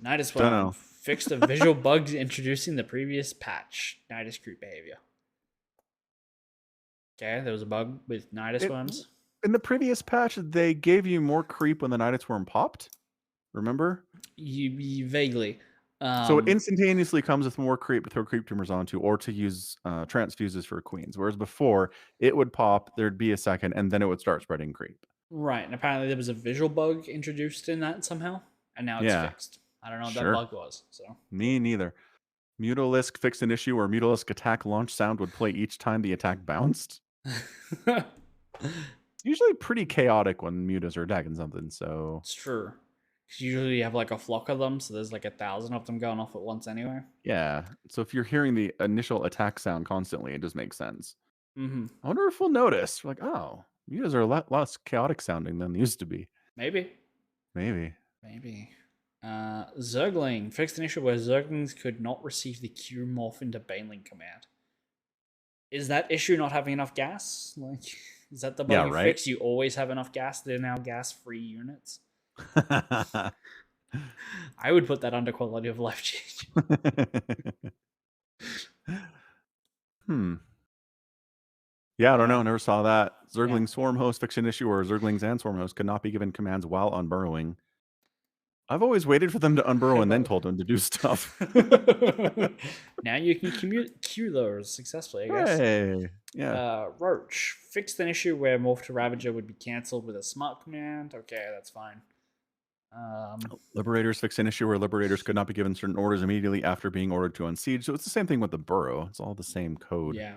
Nidus Don't Worm know. fixed a visual bug introducing the previous patch. Nidus creep behavior. Okay, there was a bug with Nidus Worms. In the previous patch, they gave you more creep when the Nidus Worm popped. Remember? You vaguely. So it instantaneously comes with more creep to throw creep tumors onto or to use transfuses for queens. Whereas before, it would pop, there'd be a second, and then it would start spreading creep. Right, and apparently there was a visual bug introduced in that somehow, and now it's fixed. I don't know what that bug was. So Me neither. Mutalisk fixed an issue where Mutalisk attack launch sound would play each time the attack bounced. It's usually pretty chaotic when mutas are attacking something, so... It's true. Because usually you have like a flock of them, so there's like 1,000 of them going off at once anyway. Yeah, so if you're hearing the initial attack sound constantly, it just makes sense. Mm-hmm. I wonder if we'll notice. We're like, oh, mutas are a lot less chaotic sounding than they used to be. Maybe. Maybe. Zergling. Fixed an issue where Zerglings could not receive the Q morph into Baneling command. Is that issue not having enough gas? Like, is that the bug you right. fix? You always have enough gas. They're now gas-free units. I would put that under quality of life change. Yeah, I don't know. Never saw that. Zergling Swarm Host fixed an issue where Zerglings and Swarm Hosts could not be given commands while unburrowing. I've always waited for them to unburrow and then told them to do stuff. Now you can queue those successfully, I guess. Hey, yeah. Roach. Fixed an issue where Morph to Ravager would be cancelled with a smart command. Okay, that's fine. Liberators fixed an issue where Liberators could not be given certain orders immediately after being ordered to unsiege. So it's the same thing with the burrow. It's all the same code. Yeah.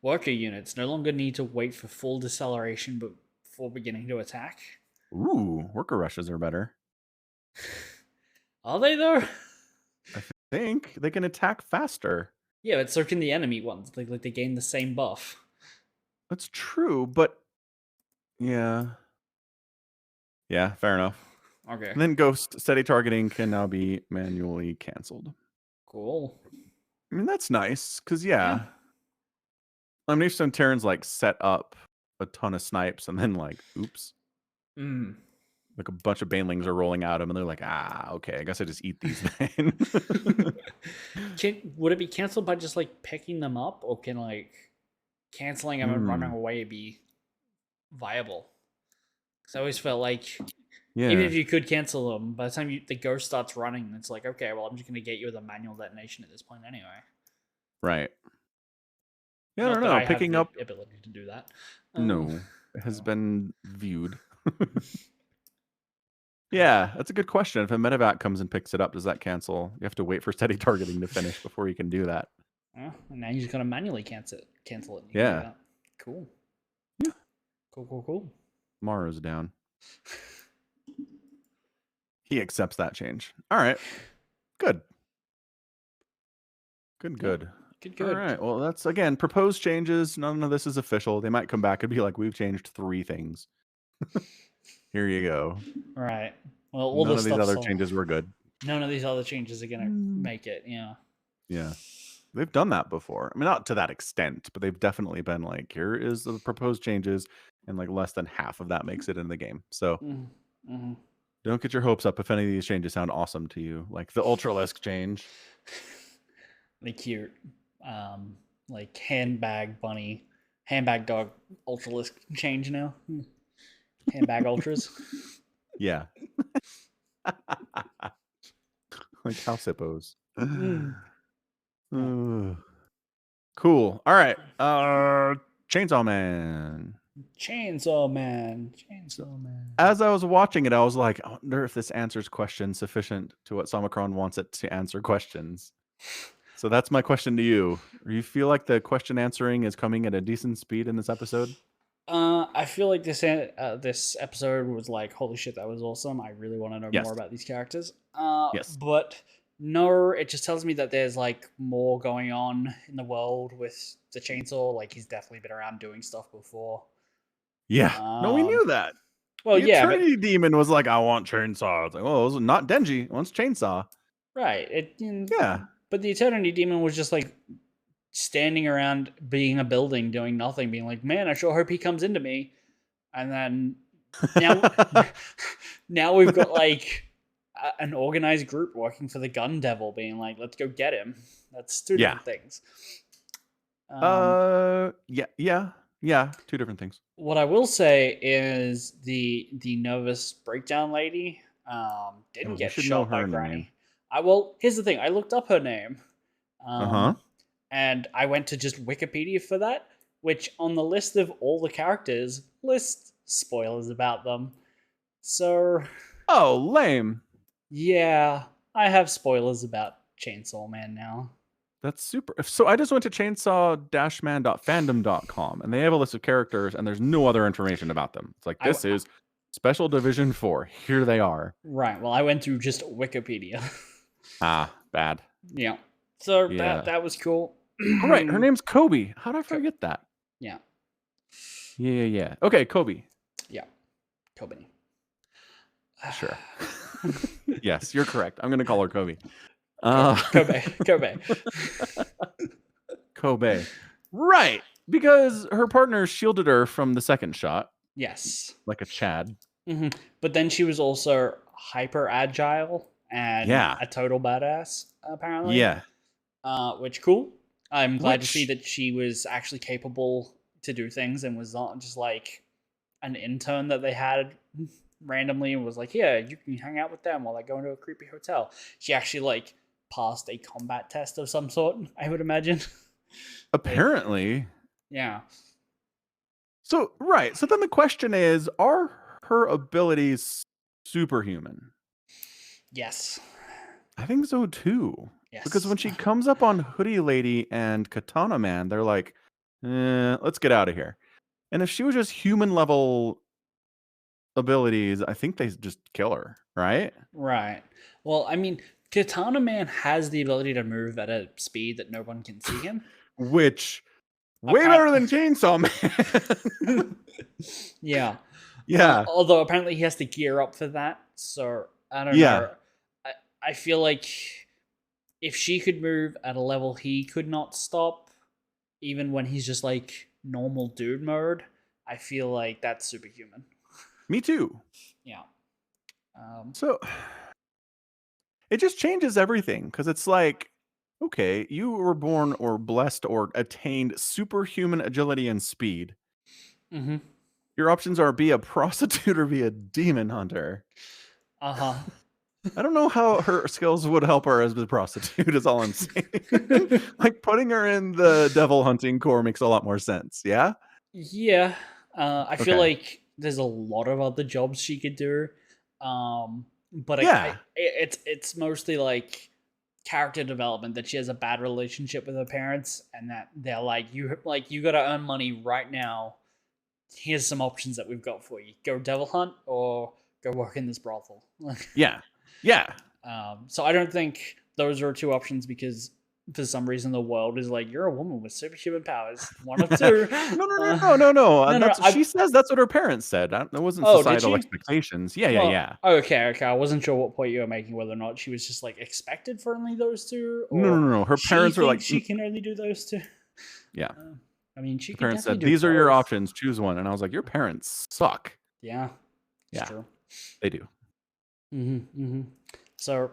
Worker units no longer need to wait for full deceleration before beginning to attack. Ooh, worker rushes are better. Are they, though? I think they can attack faster. Yeah, but so can the enemy ones. They gain the same buff. That's true, but yeah. Yeah, fair enough. Okay. And then Ghost steady targeting can now be manually canceled. Cool. I mean, that's nice, because, yeah. I'm used to Terrans, like, set up a ton of snipes, and then, like, oops. Like, a bunch of Banelings are rolling at them, and they're like, okay, I guess I just eat these then. Would it be canceled by just, like, picking them up, or can, like, canceling them and running away be viable? Because I always felt like, even if you could cancel them, by the time the ghost starts running, it's like, okay, well, I'm just going to get you with a manual detonation at this point anyway. Right. Yeah, I don't know. Picking up the ability to do that. No, it has been viewed. Yeah, that's a good question. If a medevac comes and picks it up, does that cancel? You have to wait for steady targeting to finish before you can do that. And now you just gotta manually cancel it. Yeah. Cool. Yeah. Cool. Maro's down. He accepts that change. All right. Good. Good. All right. Well, that's, again, proposed changes. None of this is official. They might come back and be like, we've changed 3 things. Here you go. All right. Well, all none of these other changes were good. None of these other changes are gonna make it. Yeah. Yeah. They've done that before. I mean, not to that extent, but they've definitely been like, here is the proposed changes, and like less than half of that makes it in the game. So don't get your hopes up if any of these changes sound awesome to you, like the Ultralisk change. The cute, like handbag dog Ultralisk change now. Handbag ultras. Yeah. Like house hippos. Cool. All right. Chainsaw Man. As I was watching it, I was like, I wonder if this answers questions sufficient to what Somicron wants it to answer questions. So that's my question to you. Do you feel like the question answering is coming at a decent speed in this episode? I feel like this episode was like, holy shit, that was awesome. I really want to know more about these characters. Yes. But no, it just tells me that there's like more going on in the world with the chainsaw. Like he's definitely been around doing stuff before. Yeah. No, we knew that. Well, the Eternity Demon was like, I want chainsaw. I was like, well, it was not Denji. It wants chainsaw. Right. Yeah. But the Eternity Demon was just like standing around being a building, doing nothing, being like, man, I sure hope he comes into me. And then now we've got like an organized group working for the Gun Devil being like, let's go get him. That's 2 different things. Yeah, 2 different things. What I will say is the nervous breakdown lady didn't get shot by Granny. Here's the thing. I looked up her name. And I went to just Wikipedia for that, which on the list of all the characters lists spoilers about them. So... Oh, lame. Yeah, I have spoilers about Chainsaw Man now. That's super. So I just went to chainsaw-man.fandom.com, and they have a list of characters, and there's no other information about them. It's like, this is Special Division 4. Here they are. Right. Well, I went to just Wikipedia. Bad. Yeah. So that was cool. All right. Her name's Kobe. How did I forget that? Yeah. Yeah. Okay, Kobe. Yeah. Kobe. Sure. Yes, you're correct. I'm gonna call her Kobe. Kobe. Kobe. Kobe. Right. Because her partner shielded her from the second shot, Yes. like a Chad. But then she was also hyper agile and Yeah. a total badass, apparently. Yeah. Which cool. I'm glad to see Which that she was actually capable to do things and was not just like an intern that they had randomly and was like, yeah, you can hang out with them while I go into a creepy hotel. She actually like passed a combat test of some sort, I would imagine. Like, apparently. yeah. So, right. So then the question is, are her abilities superhuman? Yes. I think so too. Because Yes. when she comes up on Hoodie Lady and Katana Man, they're like, let's get out of here. And if she was just human level abilities, I think they just kill her, right? Right. Well, I mean, Katana Man has the ability to move at a speed that no one can see him. Which way better Apparently, than Chainsaw Man. yeah. Yeah. Although apparently he has to gear up for that, so I don't Yeah. know. I I feel like if she could move at a level he could not stop, even when he's just like normal dude mode, I feel like that's superhuman. Me too. Yeah. So it just changes everything because it's like, okay, you were born or blessed or attained superhuman agility and speed. Mm-hmm. Your options are be a prostitute or be a demon hunter. Uh-huh. I don't know how her skills would help her as a prostitute, is all I'm saying. Like putting her in the devil hunting corps makes a lot more sense. Yeah? Yeah. I feel Okay. like there's a lot of other jobs she could do. But Yeah. it's mostly like character development that she has a bad relationship with her parents and that they're like you got to earn money right now. Here's some options that we've got for you. Go devil hunt or go work in this brothel. Yeah. Yeah. So I don't think those are two options because for some reason the world is like you're a woman with superhuman powers. One of two. No. No, no, no. That's she says that's what her parents said. That wasn't Oh, did societal she? expectations. Yeah, yeah, Well, yeah. okay. I wasn't sure what point you were making, whether or not she was just like expected for only those two, or No. Her she parents were like, thinks she can only do those two. yeah. I mean, she Her could parents definitely said, do these are your both. options. Choose one. And I was like, your parents suck. Yeah, it's Yeah, true. they do. So,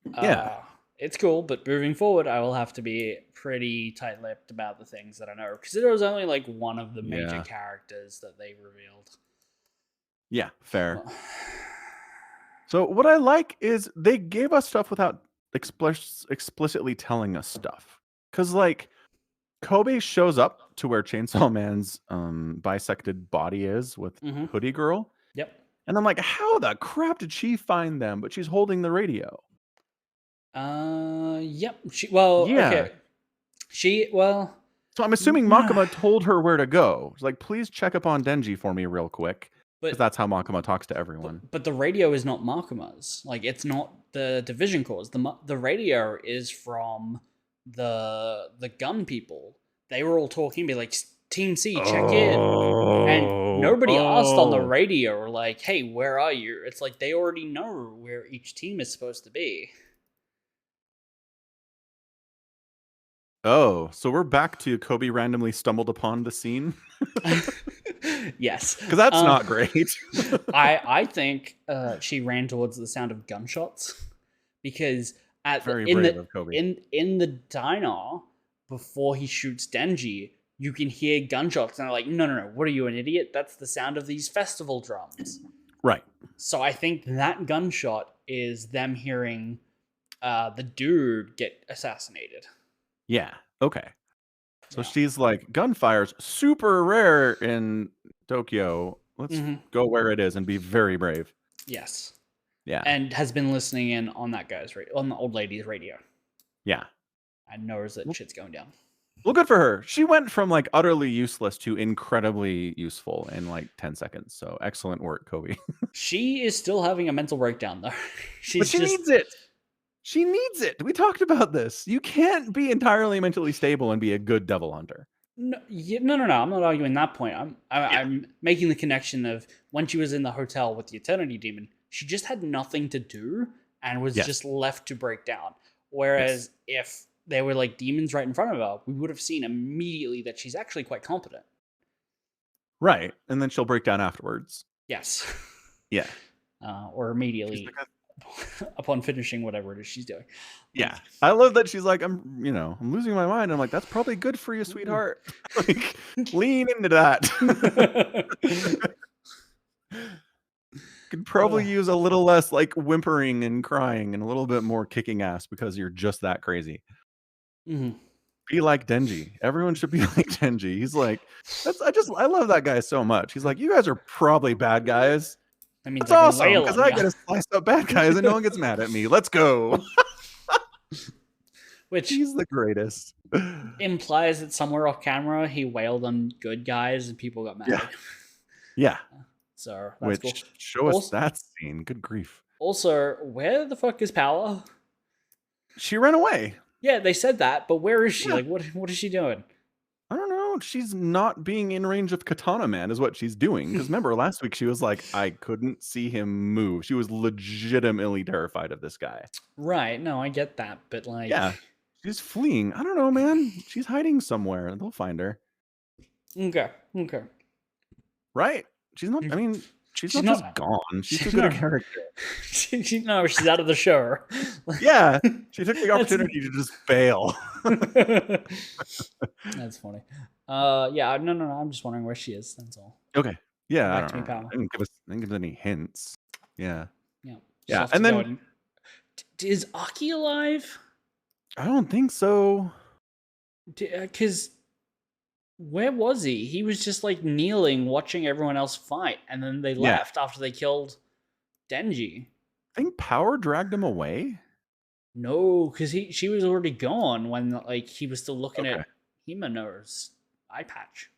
Yeah. it's cool, but moving forward, I will have to be pretty tight-lipped about the things that I know because it was only like one of the major Yeah. characters that they revealed. Yeah, fair. Well, So what I like is they gave us stuff without explicitly telling us stuff. Because like Kobe shows up to where Chainsaw Man's bisected body is with Hoodie Girl. Yep. And I'm like, how the crap did she find them? But she's holding the radio. Yep. Yeah. Okay. Well, So I'm assuming Makima told her where to go. She's like, please check up on Denji for me real quick. Because that's how Makima talks to everyone. But the radio is not Makima's. Like, it's not the division cores. The radio is from the gun people. They were all talking, be like, Team C, check in. And nobody asked on the radio, or like, hey, where are you? It's like they already know where each team is supposed to be. Oh, so we're back to Kobe randomly stumbled upon the scene? Yes. Because that's not great. I think she ran towards the sound of gunshots because in the diner before he shoots Denji, you can hear gunshots and they're like, no, what are you, an idiot? That's the sound of these festival drums. Right. So I think that gunshot is them hearing the dude get assassinated. Yeah. Okay. So she's like, gunfire's super rare in Tokyo. Let's go where it is and be very brave. Yes. Yeah. And has been listening in on that guy's on the old lady's radio. Yeah. And knows that shit's going down. Well, good for her. She went from like utterly useless to incredibly useful in like 10 seconds. So excellent work, Kobe. She is still having a mental breakdown though. But she needs it. She needs it. We talked about this. You can't be entirely mentally stable and be a good devil hunter. No. I'm not arguing that point. I'm making the connection of when she was in the hotel with the Eternity Demon, she just had nothing to do and was Yes. just left to break down. Whereas if there were like demons right in front of her, we would have seen immediately that she's actually quite competent. Right. And then she'll break down afterwards. Yes. Yeah. Or immediately upon finishing whatever it is she's doing. Yeah. I love that she's like, I'm losing my mind. I'm like, that's probably good for you, sweetheart. Like, lean into that. Could probably use a little less like whimpering and crying and a little bit more kicking ass because you're just that crazy. Mm-hmm. Be like Denji. Everyone should be like Denji. He's like, I love that guy so much. He's like, you guys are probably bad guys. That means that's awesome because I get to slice up bad guys and no one gets mad at me. Let's go. Which he's the greatest. Implies that somewhere off camera he wailed on good guys and people got mad. Yeah. So that's cool. Show us that scene. Good grief. Also, where the fuck is Power? She ran away. Yeah, they said that, but where is she? Like, what is she doing? I don't know. She's not being in range of Katana Man is what she's doing. Because remember, last week she was like, I couldn't see him move. She was legitimately terrified of this guy. Right. No, I get that. But like... Yeah. She's fleeing. I don't know, man. She's hiding somewhere. They'll find her. Okay. Right? She's not... I mean... She's not just gone. She's too good a character. She's out of the show. Yeah. She took the opportunity to just fail. That's funny. Yeah, no. I'm just wondering where she is. That's all. Okay. Yeah. Back to me, Power. I didn't give us any hints. Yeah. Yeah. And then... Is Aki alive? I don't think so. Because... Where was he? He was just like kneeling, watching everyone else fight, and then they left after they killed Denji. I think Power dragged him away. No, because she was already gone when like he was still looking at Himeno's eye patch.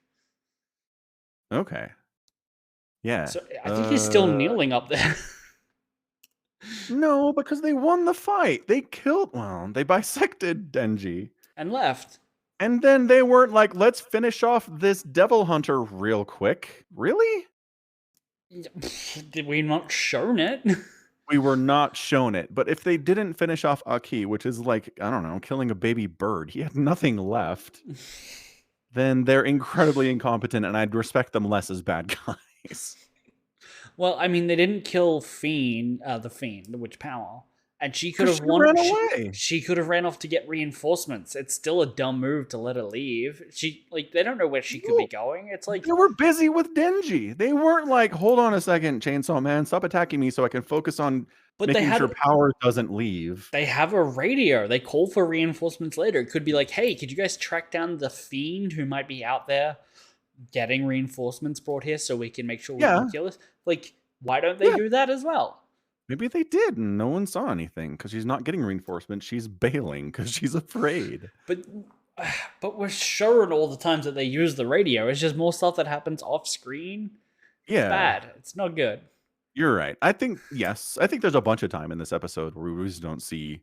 Okay. Yeah. So I think he's still kneeling up there. No, because they won the fight. They bisected Denji and left. And then they weren't like, let's finish off this devil hunter real quick. Really? Did we not shown it? We were not shown it. But if they didn't finish off Aki, which is like, I don't know, killing a baby bird, he had nothing left, then they're incredibly incompetent and I'd respect them less as bad guys. Well, I mean, they didn't kill the Fiend, the Witch Power. And she could have ran away. She could have ran off to get reinforcements. It's still a dumb move to let her leave. They don't know where she could be going. It's like they were busy with Denji. They weren't like, hold on a second, Chainsaw Man, stop attacking me so I can focus on making sure Power doesn't leave. They have a radio. They call for reinforcements later. It could be like, hey, could you guys track down the Fiend who might be out there getting reinforcements brought here so we can make sure we can kill this? Like, why don't they do that as well? Maybe they did and no one saw anything because she's not getting reinforcements. She's bailing because she's afraid. But we're showing all the times that they use the radio. It's just more stuff that happens off screen. Yeah. It's bad. It's not good. You're right. I think there's a bunch of time in this episode where we just don't see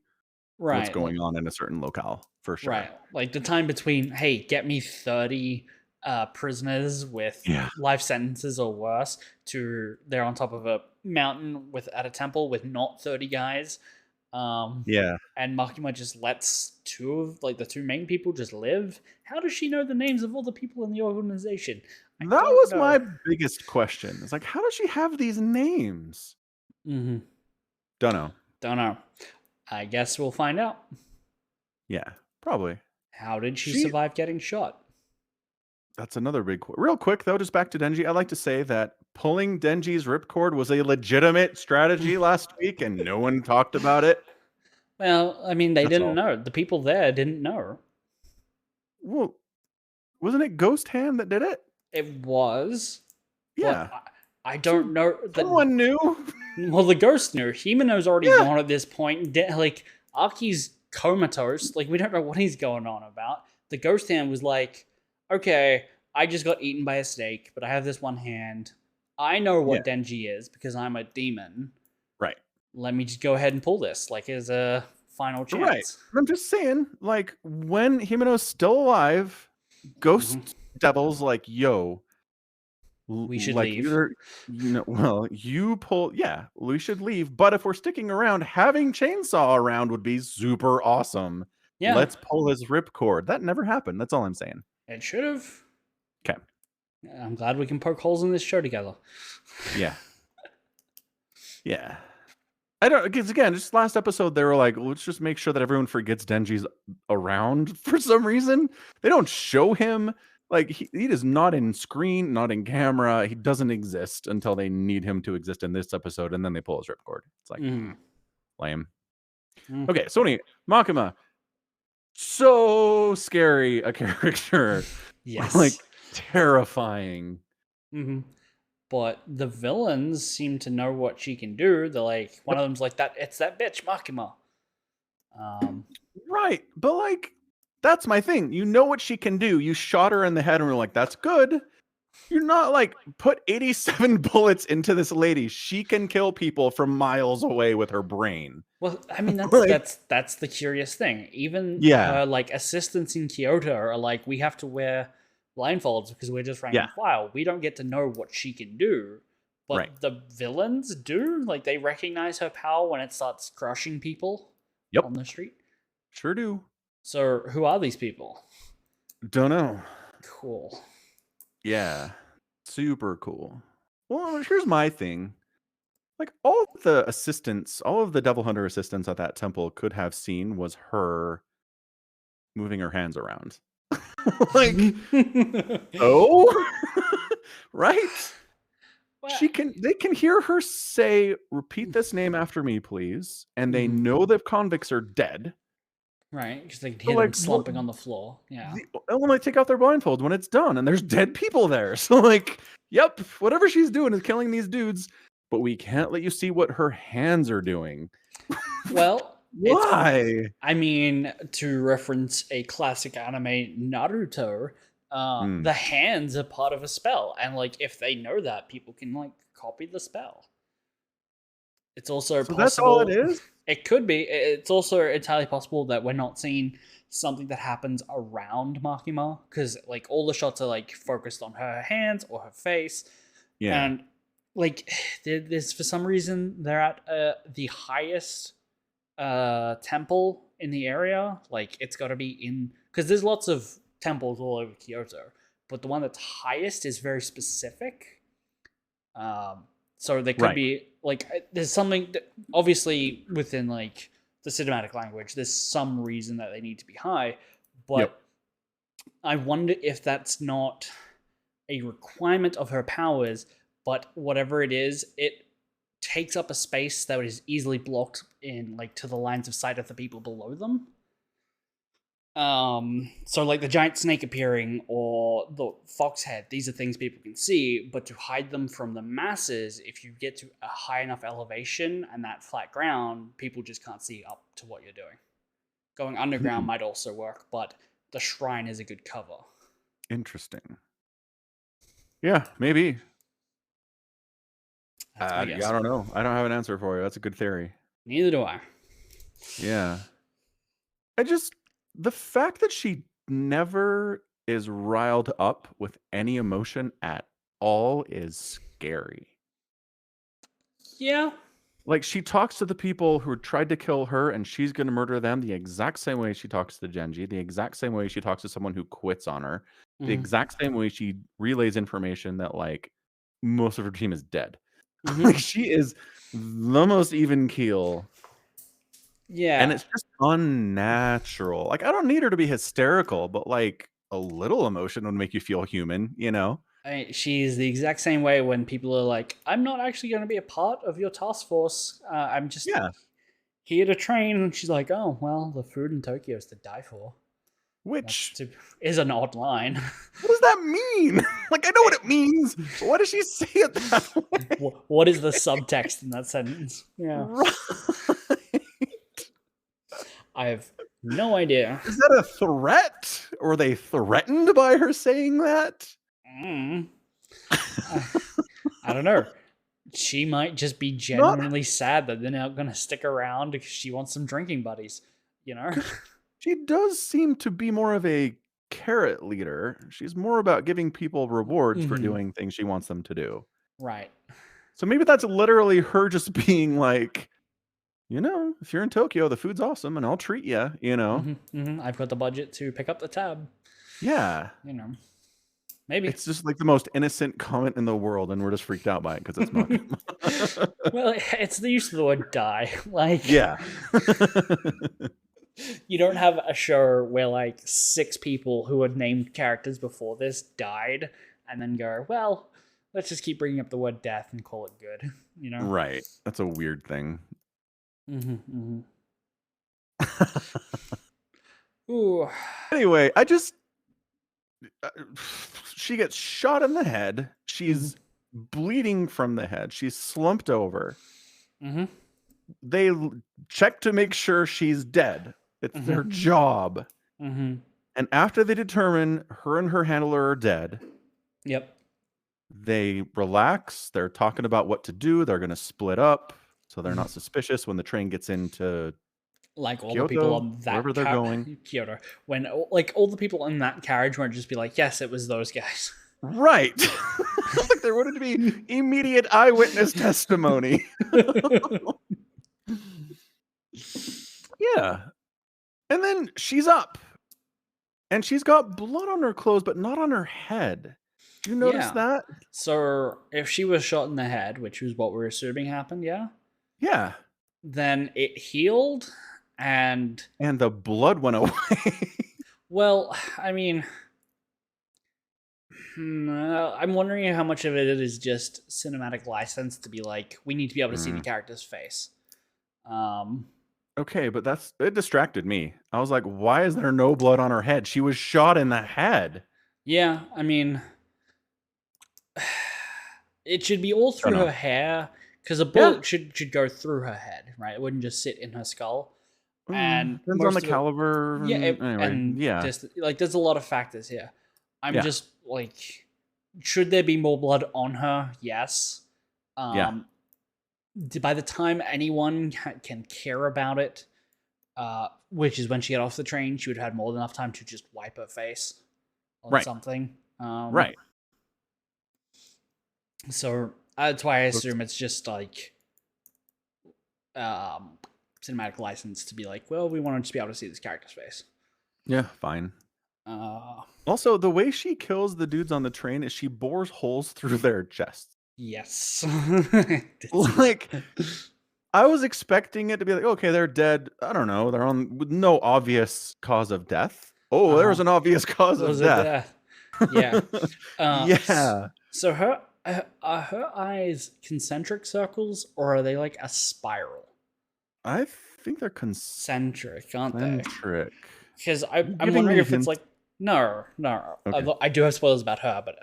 what's going on in a certain locale for sure. Right. Like the time between, hey, get me 30 prisoners with life sentences or worse to they're on top of a mountain at a temple with not 30 guys. And Makima just lets the two main people just live. How does she know the names of all the people in the organization? That was my biggest question. It's like, how does she have these names? Mm-hmm. Don't know. I guess we'll find out. Yeah, probably. How did she survive getting shot? That's another big... Real quick, though, just back to Denji. I like to say that pulling Denji's ripcord was a legitimate strategy last week, and no one talked about it. Well, I mean, they didn't know. The people there didn't know. Well, wasn't it Ghost Hand that did it? It was. Yeah. I don't know. Someone knew. Well, the ghost knew. Himeno's already gone at this point. Like, Aki's comatose. Like, we don't know what he's going on about. The Ghost Hand was like, okay, I just got eaten by a snake, but I have this one hand. I know what Denji is because I'm a demon. Right. Let me just go ahead and pull this, like, as a final chance. Right. I'm just saying, like, when Himeno's still alive, Ghost Devil's like, yo, We should Like leave. either well, you pull yeah, we should leave, but if we're sticking around, having Chainsaw around would be super awesome. Yeah, Let's pull his ripcord. That never happened. That's all I'm saying. it should have. Okay. I'm glad we can poke holes in this show together. Yeah. Yeah. I don't because again, just last episode they were like, let's just make sure that everyone forgets Denji's around for some reason. They don't show him. Like he is not in screen, not in camera. He doesn't exist until they need him to exist in this episode, and then they pull his ripcord. It's like lame. Okay, Sony Makima. So scary a character. Yes. Like terrifying. But the villains seem to know what she can do. They're like, one of them's like that. It's that bitch Makima. Right, but like that's my thing. You know what she can do. You shot her in the head, and we're like, that's good. You're not like put 87 bullets into this lady. She can kill people from miles away with her brain. Well, I mean that's the curious thing. Even her like assistants in Kyoto are like, we have to wear blindfolds because we're just rank and file. We don't get to know what she can do, but the villains do. Like they recognize her power when it starts crushing people on the street. Sure do. So who are these people? Don't know. Cool. Yeah. Super cool. Well, here's my thing. Like all of the assistants, all of the Devil Hunter assistants at that temple could have seen was her moving her hands around. Like, oh, right? Well, they can hear her say, repeat this name after me, please. And they know the convicts are dead. Right, because they can hear them slumping on the floor. Yeah. And when they take off their blindfolds when it's done, and there's dead people there. So, like, yep, whatever she's doing is killing these dudes, but we can't let you see what her hands are doing. Well, why? I mean, to reference a classic anime, Naruto, the hands are part of a spell, and like if they know that, people can like copy the spell. It's also possible. That's all it is? It could be. It's also entirely possible that we're not seeing something that happens around Makima, because like all the shots are like focused on her hands or her face. Yeah. And like there's for some reason they're at the highest temple in the area. Like it's got to be in, because there's lots of temples all over Kyoto, but the one that's highest is very specific. So they could be like, there's something that, obviously within like the cinematic language, there's some reason that they need to be high, but I wonder if that's not a requirement of her powers, but whatever it is, it takes up a space that is easily blocked in like to the lines of sight of the people below them. So like the giant snake appearing or the fox head, these are things people can see, but to hide them from the masses, if you get to a high enough elevation and that flat ground, people just can't see up to what you're doing. Going underground might also work, but the shrine is a good cover. Interesting. Yeah, maybe. I don't know. I don't have an answer for you. That's a good theory. Neither do I. Yeah. The fact that she never is riled up with any emotion at all is scary. Yeah. Like she talks to the people who tried to kill her and she's going to murder them the exact same way she talks to Genji, the exact same way she talks to someone who quits on her, the exact same way she relays information that like most of her team is dead. Like she is the most even keel. Yeah. And it's just unnatural. Like, I don't need her to be hysterical, but like a little emotion would make you feel human, you know? I mean, she's the exact same way when people are like, I'm not actually going to be a part of your task force. I'm just here to train. And she's like, oh, well, the food in Tokyo is to die for. Which is an odd line. What does that mean? Like, I know what it means. But why does she say it that way? What is the subtext in that sentence? Yeah. Right. I have no idea. Is that a threat? Or are they threatened by her saying that? I don't know. She might just be genuinely sad that they're not going to stick around because she wants some drinking buddies, you know? She does seem to be more of a carrot leader. She's more about giving people rewards for Mhm. doing things she wants them to do. Right. So maybe that's literally her just being like, if you're in Tokyo, the food's awesome and I'll treat you, you know? I've got the budget to pick up the tab. Yeah. You know, maybe. It's just like the most innocent comment in the world, and we're just freaked out by it because it's Muck. Well, it's the use of the word die. Like, Yeah. you don't have a show where like 6 people who had named characters before this died and then go, well, let's just keep bringing up the word death and call it good, you know? Right. That's a weird thing. Mm-hmm. Ooh. Anyway, uh, she gets shot in the head. She's bleeding from the head. She's slumped over. Mm-hmm. They check to make sure she's dead. It's their job. Mm-hmm. And after they determine her and her handler are dead, Yep. they relax. They're talking about what to do. They're going to split up so they're not suspicious when the train gets into Like all the people Kyoto, on wherever that they're going. Kyoto, when like all the people in that carriage won't just be like, yes, it was those guys. Right. Like there wouldn't be immediate eyewitness testimony. Yeah. And then she's up. And she's got blood on her clothes, but not on her head. Do you notice Yeah. that? So if she was shot in the head, which was what we're assuming happened, yeah, Yeah. then it healed, and And the blood went away. well, I mean, I'm wondering how much of it is just cinematic license to be like, we need to be able to see the character's face. Okay, but it distracted me. I was like, why is there no blood on her head? She was shot in the head. Yeah, I mean, it should be all through her hair because a bullet should go through her head, right? It wouldn't just sit in her skull. And Depends on most the of it, caliber. yeah, Anyway, just like there's a lot of factors here. I'm Yeah. just like, should there be more blood on her? Yes. Yeah. By the time anyone can care about it, which is when she got off the train, she would have had more than enough time to just wipe her face on Right. something. Right. So that's why I assume it's just like cinematic license to be like, well, we want to just be able to see this character's face. Yeah, fine. Also, the way she kills the dudes on the train is she bores holes through their chests. Yes. Like, I was expecting it to be like, okay, they're dead. I don't know. They're on with no obvious cause of death. Oh, there was an obvious cause of death. Yeah. Yeah. So are her eyes concentric circles or are they like a spiral? I think they're Concentric, aren't they? concentric. Because I'm wondering if it's like no. Okay. I do have spoilers about her, but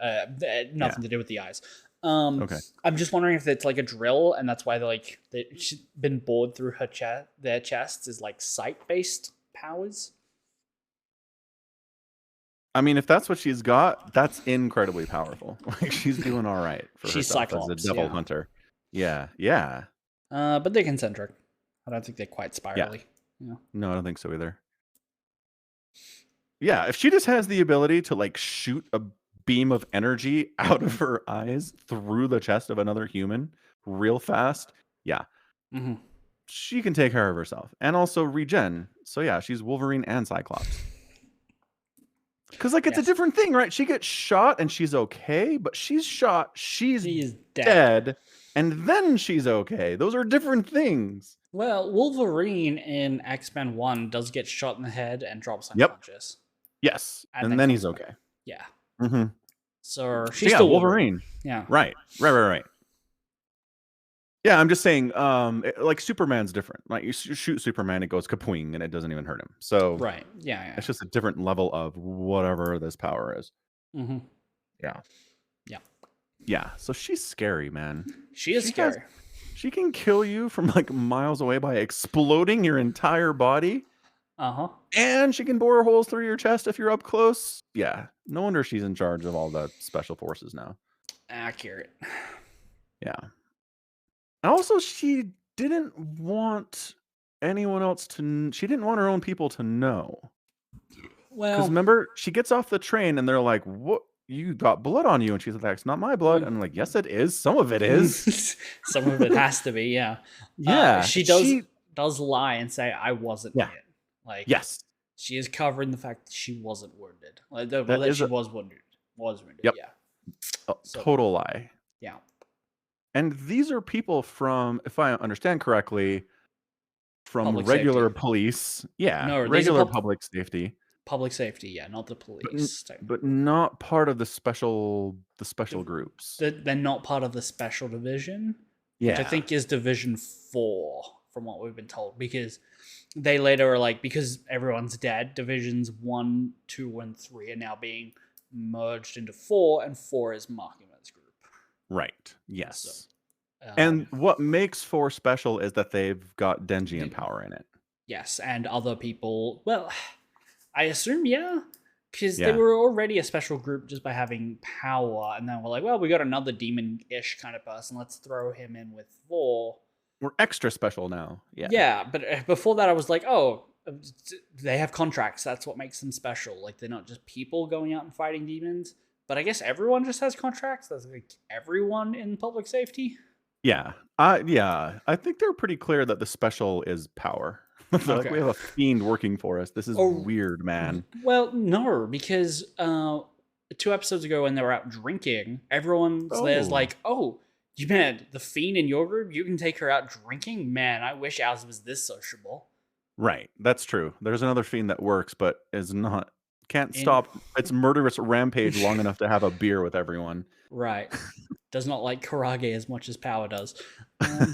nothing to do with the eyes. Okay. I'm just wondering if it's like a drill, and that's why she's been bored through her their chests is like sight based powers. I mean, if that's what she's got, that's incredibly powerful. Like she's doing all right for She's herself as a Cyclops, devil yeah. hunter. Yeah. Yeah. But they're concentric. I don't think they're quite spirally. Yeah. No, I don't think so either. Yeah, if she just has the ability to like shoot a beam of energy out of her eyes through the chest of another human real fast, yeah, she can take care of herself and also regen. So yeah, she's Wolverine and Cyclops. Because like it's a different thing, right? She gets shot and she's okay, but she's shot, she's dead, and then she's okay. Those are different things. Well, Wolverine in X-Men 1 does get shot in the head and drops unconscious. Yes, and then he's okay. Yeah. Mm-hmm. So she's still Wolverine. Yeah. Right. Yeah, I'm just saying, like Superman's different. Like you shoot Superman, it goes kapwing, and it doesn't even hurt him. So right, yeah. It's just a different level of whatever this power is. Yeah. So she's scary, man. She is scary. She can kill you from like miles away by exploding your entire body. And she can bore holes through your chest if you're up close. Yeah. No wonder she's in charge of all the special forces now. Accurate. Yeah. And also, she didn't want anyone else to. She didn't want her own people to know. Well, remember, she gets off the train and they're like, "What? You got blood on you?" And she's like, "It's not my blood." And I'm like, "Yes, it is. Some of it is." some of it has to be, yeah. Yeah, She does lie and say I wasn't yeah, hit. Like yes, she is covering the fact that she wasn't wounded. Like well, that that is she a was wounded. Was wounded, yep, yeah. a So total lie. yeah. And these are people from, if I understand correctly, from Public safety. regular police. Yeah, No, these are regular public safety, public safety, yeah, not the but police. but not part of the special Div- groups. they're not part of the special division, which I Yeah, think is Division 4, from what we've been told, because they later are like, because everyone's dead, Divisions 1, 2, and 3 are now being merged into 4, and 4 is Makima's group. right. So, Yes. And um, what makes 4 special is that they've got Denji and power in it. yes, and other people, well, I assume, yeah, because they Yeah. were already a special group just by having power, and then we're like, well, we got another demon-ish kind of person. Let's throw him in with 4. We're extra special now. Yeah. Yeah, but before that, I was like, oh, they have contracts. That's what makes them special. Like they're not just people going out and fighting demons. But I guess everyone just has contracts. That's like everyone in public safety. Yeah. Yeah. I think they're pretty clear that the special is power. They're like, Okay. we have a fiend working for us. This is Oh, weird, man. well, no, because 2 episodes ago when they were out drinking, everyone's there's Oh. like, oh, you man, the fiend in your group, you can take her out drinking. Man, I wish ours was this sociable. Right. That's true. There's another fiend that works, but can't In stop its murderous rampage long enough to have a beer with everyone. right, does not like karage as much as power does. Um,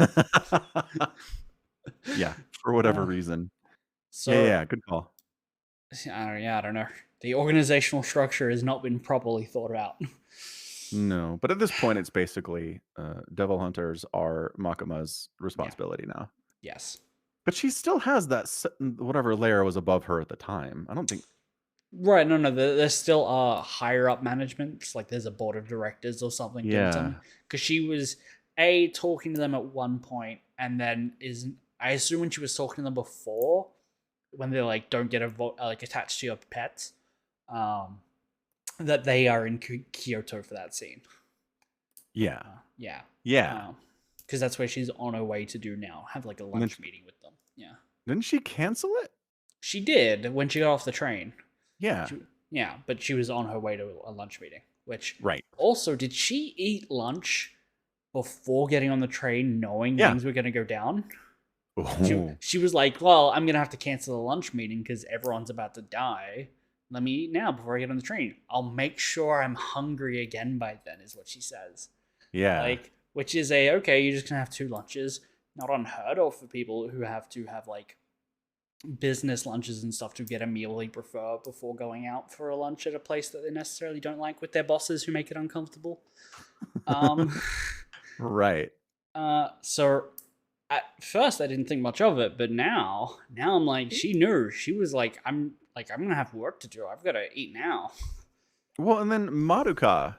Yeah, for whatever uh, reason. Yeah, so yeah, good call. I don't know. The organizational structure has not been properly thought out. No, but at this point, it's basically devil hunters are Makima's Yeah. responsibility now. Yes. But she still has that whatever layer was above her at the time. I don't think. Right. No. There's still higher up management. Like there's a board of directors or something doing something. Yeah, Because she was talking to them at one point, and then is I assume when she was talking to them before, when they like don't get like attached to your pets, um, that they are in Kyoto for that scene. yeah, Yeah. yeah. Because that's where she's on her way to do now. Have like a And then lunch meeting with them. Yeah. didn't she cancel it? She did when she got off the train. Yeah, Yeah, but she was on her way to a lunch meeting. Which right. also, did she eat lunch before getting on the train, knowing Yeah. things were going to go down? Oh. She was like, "Well, I'm going to have to cancel the lunch meeting because everyone's about to die. Let me eat now before I get on the train. I'll make sure I'm hungry again by then," is what she says. Yeah. Like, which is okay, you're just gonna have 2 lunches. Not unheard of for people who have to have like business lunches and stuff to get a meal they prefer before going out for a lunch at a place that they necessarily don't like with their bosses who make it uncomfortable. Um, Right. so at first I didn't think much of it, but now I'm like, she knew. She was like, I'm gonna have work to do. I've got to eat now. Well, and then Madoka,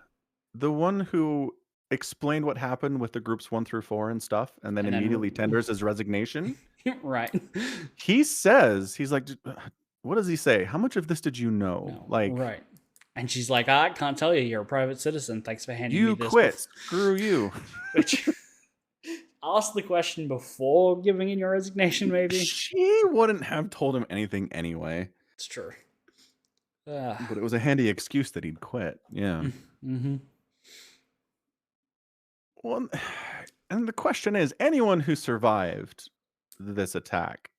the one who explained what happened with the groups 1 through 4 and stuff, and then And immediately then tenders his resignation. right. He says, he's like, what does he say? How much of this did you know? No, Like, right. And she's like, I can't tell you. You're a private citizen. Thanks for handing me you this. quit. Screw you. Which ask the question before giving in your resignation, maybe. She wouldn't have told him anything anyway. It's true. But it was a handy excuse that he'd quit. Yeah. Mm-hmm. Well, and the question is, anyone who survived this attack,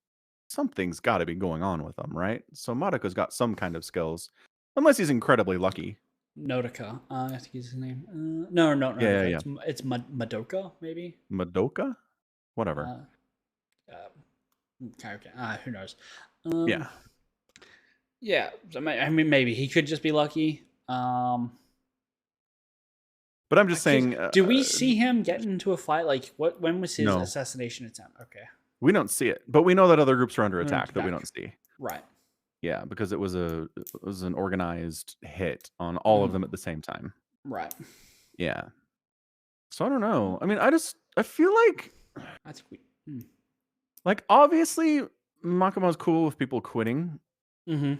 something's got to be going on with them, right? So Madoka's got some kind of skills, unless he's incredibly lucky. Nodoka. I think is his name. No, not Yeah, Nodoka. yeah. It's Madoka, maybe. Madoka? Whatever. Okay. Who knows? Yeah. Yeah. I mean, maybe he could just be lucky. But I'm just saying. Do we see him get into a fight? Like, when was his No. assassination attempt? Okay. We don't see it, but we know that other groups are under attack that we don't see. Right. Yeah, because it was an organized hit on all of them at the same time. Right. Yeah. So I don't know. I mean, I feel like That's weird. like obviously Makima's cool with people quitting. Mm-hmm.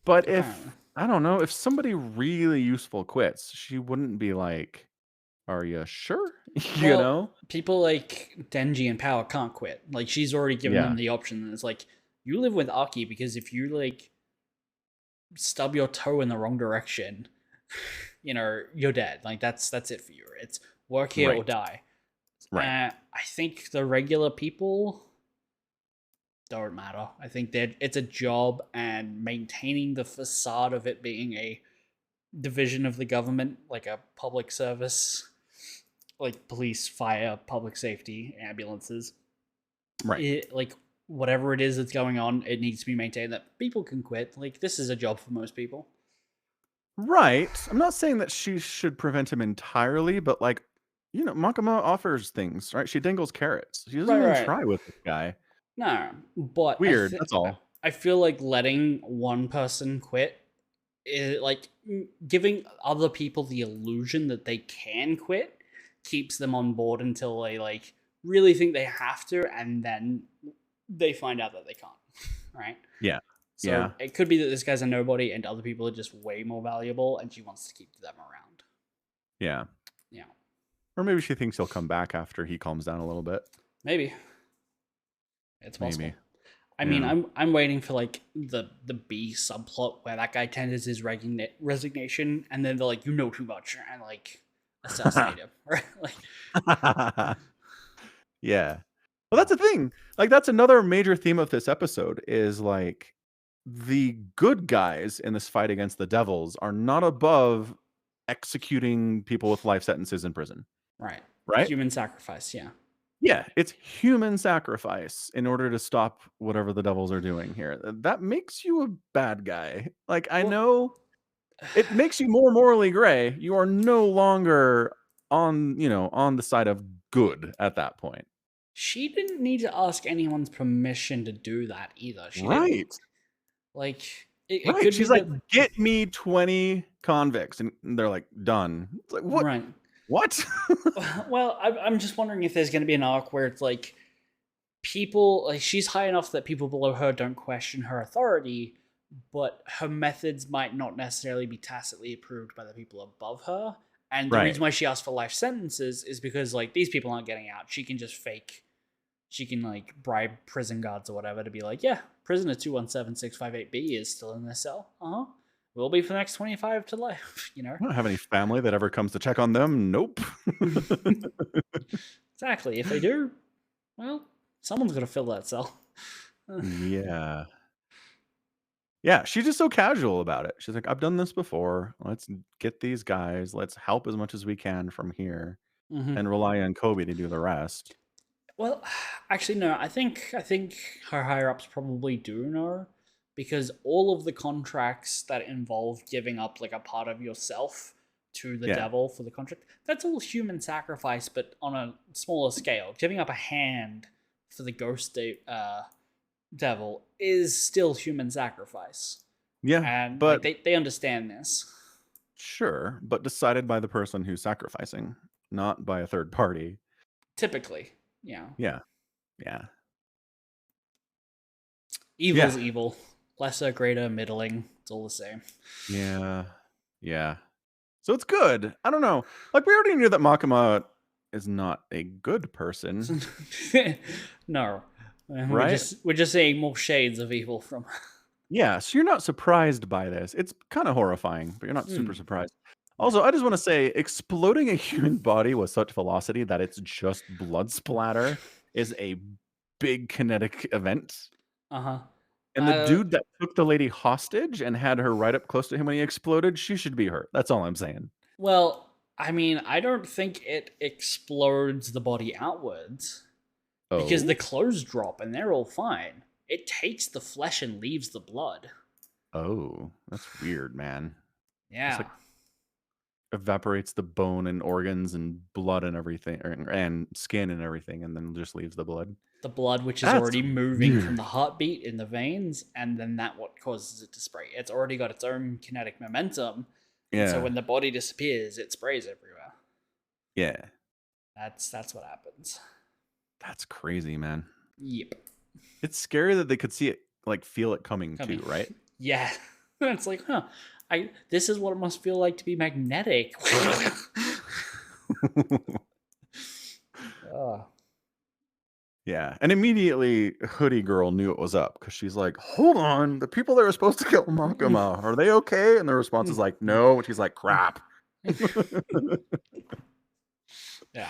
But if Apparently. I don't know, if somebody really useful quits, she wouldn't be like, "Are you sure?" You Well, know? people like Denji and Power can't quit. Like she's already given them Yeah. the option. And it's like you live with Aki because if you like stub your toe in the wrong direction, you're dead. Like that's it for you. It's work here or Right. die. Right. I think the regular people don't matter. I think that it's a job, and maintaining the facade of it being a division of the government, like a public service, like police, fire, public safety, ambulances, Right. like whatever it is that's going on, it needs to be maintained. That people can quit. Like this is a job for most people. Right. I'm not saying that she should prevent him entirely, but like, Makima offers things, right? She dangles carrots. She doesn't Right, even right. try with this guy. No, but Weird, that's all. I feel like letting one person quit is like giving other people the illusion that they can quit keeps them on board until they like really think they have to, and then they find out that they can't. Right. Yeah. So Yeah. it could be that this guy's a nobody and other people are just way more valuable, and she wants to keep them around. Yeah. Yeah, Or maybe she thinks he'll come back after he calms down a little bit. maybe it's possible. Maybe. I mean, Yeah. I'm waiting for like the B subplot where that guy tenders his resignation, and then they're like, you know too much, and like assassinate him, right? Like, Yeah. Well, that's the thing. Like, that's another major theme of this episode is like the good guys in this fight against the devils are not above executing people with life sentences in prison, right, right? human sacrifice, yeah. Yeah, it's human sacrifice in order to stop whatever the devils are doing here. That makes you a bad guy. Like, I Well, know it makes you more morally gray. You are no longer on the side of good at that point. she didn't need to ask anyone's permission to do that either. She didn't Right. like it Right. could be She's like, that "Get me 20 convicts." And they're like, "Done." It's like, "What? right. What?" Well, I'm just wondering if there's going to be an arc where it's like people like she's high enough that people below her don't question her authority, but her methods might not necessarily be tacitly approved by the people above her. And the Right. reason why she asked for life sentences is because like these people aren't getting out. She can just fake. She can like bribe prison guards or whatever to be like, yeah, prisoner 217658B is still in this cell. Will be for the next 25 to life. I don't have any family that ever comes to check on them. Nope. Exactly. If they do, well, someone's gonna fill that cell. Yeah. Yeah, she's just so casual about it. She's like, "I've done this before. Let's get these guys. Let's help as much as we can from here Mhm. and rely on Kobe to do the rest." Well, actually, no. I think her higher ups probably do know because all of the contracts that involve giving up like a part of yourself to the Yeah. devil for the contract, that's all human sacrifice, but on a smaller scale. Giving up a hand for the devil is still human sacrifice, Yeah, and like but they understand this. sure, but decided by the person who's sacrificing, not by a third party. Typically, yeah, Yeah. Yeah. evil's Yeah. evil, lesser, greater, middling. It's all the same. Yeah. Yeah. So it's good. I don't know. Like we already knew that Makima is not a good person, No, right? we're just seeing more shades of evil from. Yeah, so you're not surprised by this. It's kind of horrifying, but you're not super Hmm, surprised. right. Also, I just want to say exploding a human body with such velocity that it's just blood splatter is a big kinetic event. Uh huh. And the dude that took the lady hostage and had her right up close to him when he exploded, she should be hurt. That's all I'm saying. Well, I mean, I don't think it explodes the body outwards because the Oh? clothes drop and they're all fine. It takes the flesh and leaves the blood. Oh, that's weird, man. Just Yeah, like evaporates the bone and organs and blood and everything, and skin and everything, and then just leaves the blood. the blood which is That's already moving from weird. the heartbeat in the veins, and then that what causes it to spray. It's already got its own kinetic momentum, and so Yeah. when the body disappears, it sprays everywhere. Yeah. That's what happens. That's crazy, man. Yep. It's scary that they could see it, like, feel it coming too, Coming. right? Yeah. It's like, huh, this is what it must feel like to be magnetic. Oh. Yeah, and immediately Hoodie Girl knew it was up because she's like, "Hold on, the people that were supposed to kill Makima, are they okay?" And the response is like, "No." And she's like, "Crap." Yeah,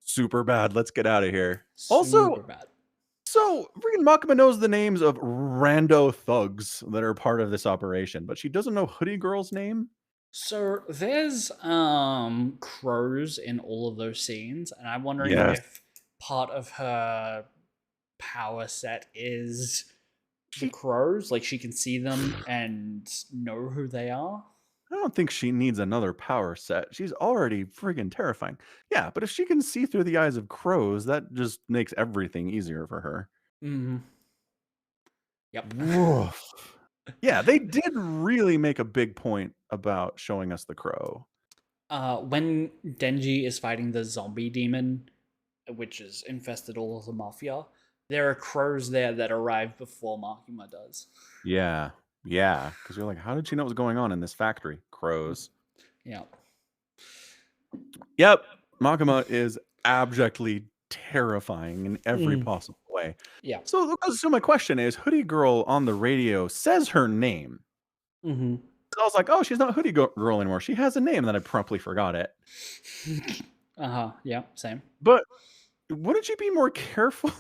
Super bad. Let's get out of here. Also, super bad. so freaking Makima knows the names of rando thugs that are part of this operation, but she doesn't know Hoodie Girl's name. So there's crows in all of those scenes, and I'm wondering Yes. if part of her power set is the She crows, like she can see them and know who they are. I don't think she needs another power set. She's already friggin' terrifying. Yeah, but if she can see through the eyes of crows, that just makes everything easier for her. Mm-hmm. Yep. Woof. Yeah, they did really make a big point about showing us the crow. When Denji is fighting the zombie demon, which has infested all of the mafia, there are crows there that arrive before Makima does. Yeah, yeah, because you're like, how did she know what was going on in this factory? Crows. Yeah. Yep, Makima is abjectly terrifying in every Mm. possible way. Yeah. So my question is, Hoodie Girl on the radio says her name. Mm-hmm. I was like, oh, she's not Girl anymore. She has a name, and then I promptly forgot it. Uh-huh. Yeah, same. But wouldn't she be more careful?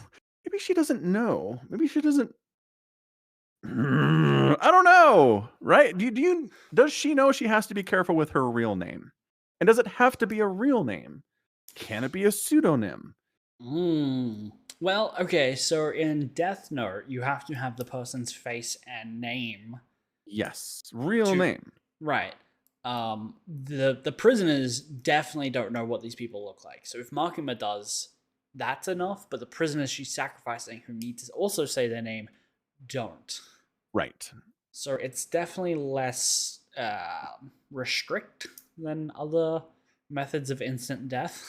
Maybe she doesn't know. Maybe she doesn't. I don't know, right? Does she know she has to be careful with her real name? And does it have to be a real name? Can it be a pseudonym? Well, okay, so in Death Note, you have to have the person's face and name Yes, real to name. right. The prisoners definitely don't know what these people look like. So if Makima does, that's enough. But the prisoners she's sacrificing, who need to also say their name, don't. Right. So it's definitely less restrict than other methods of instant death.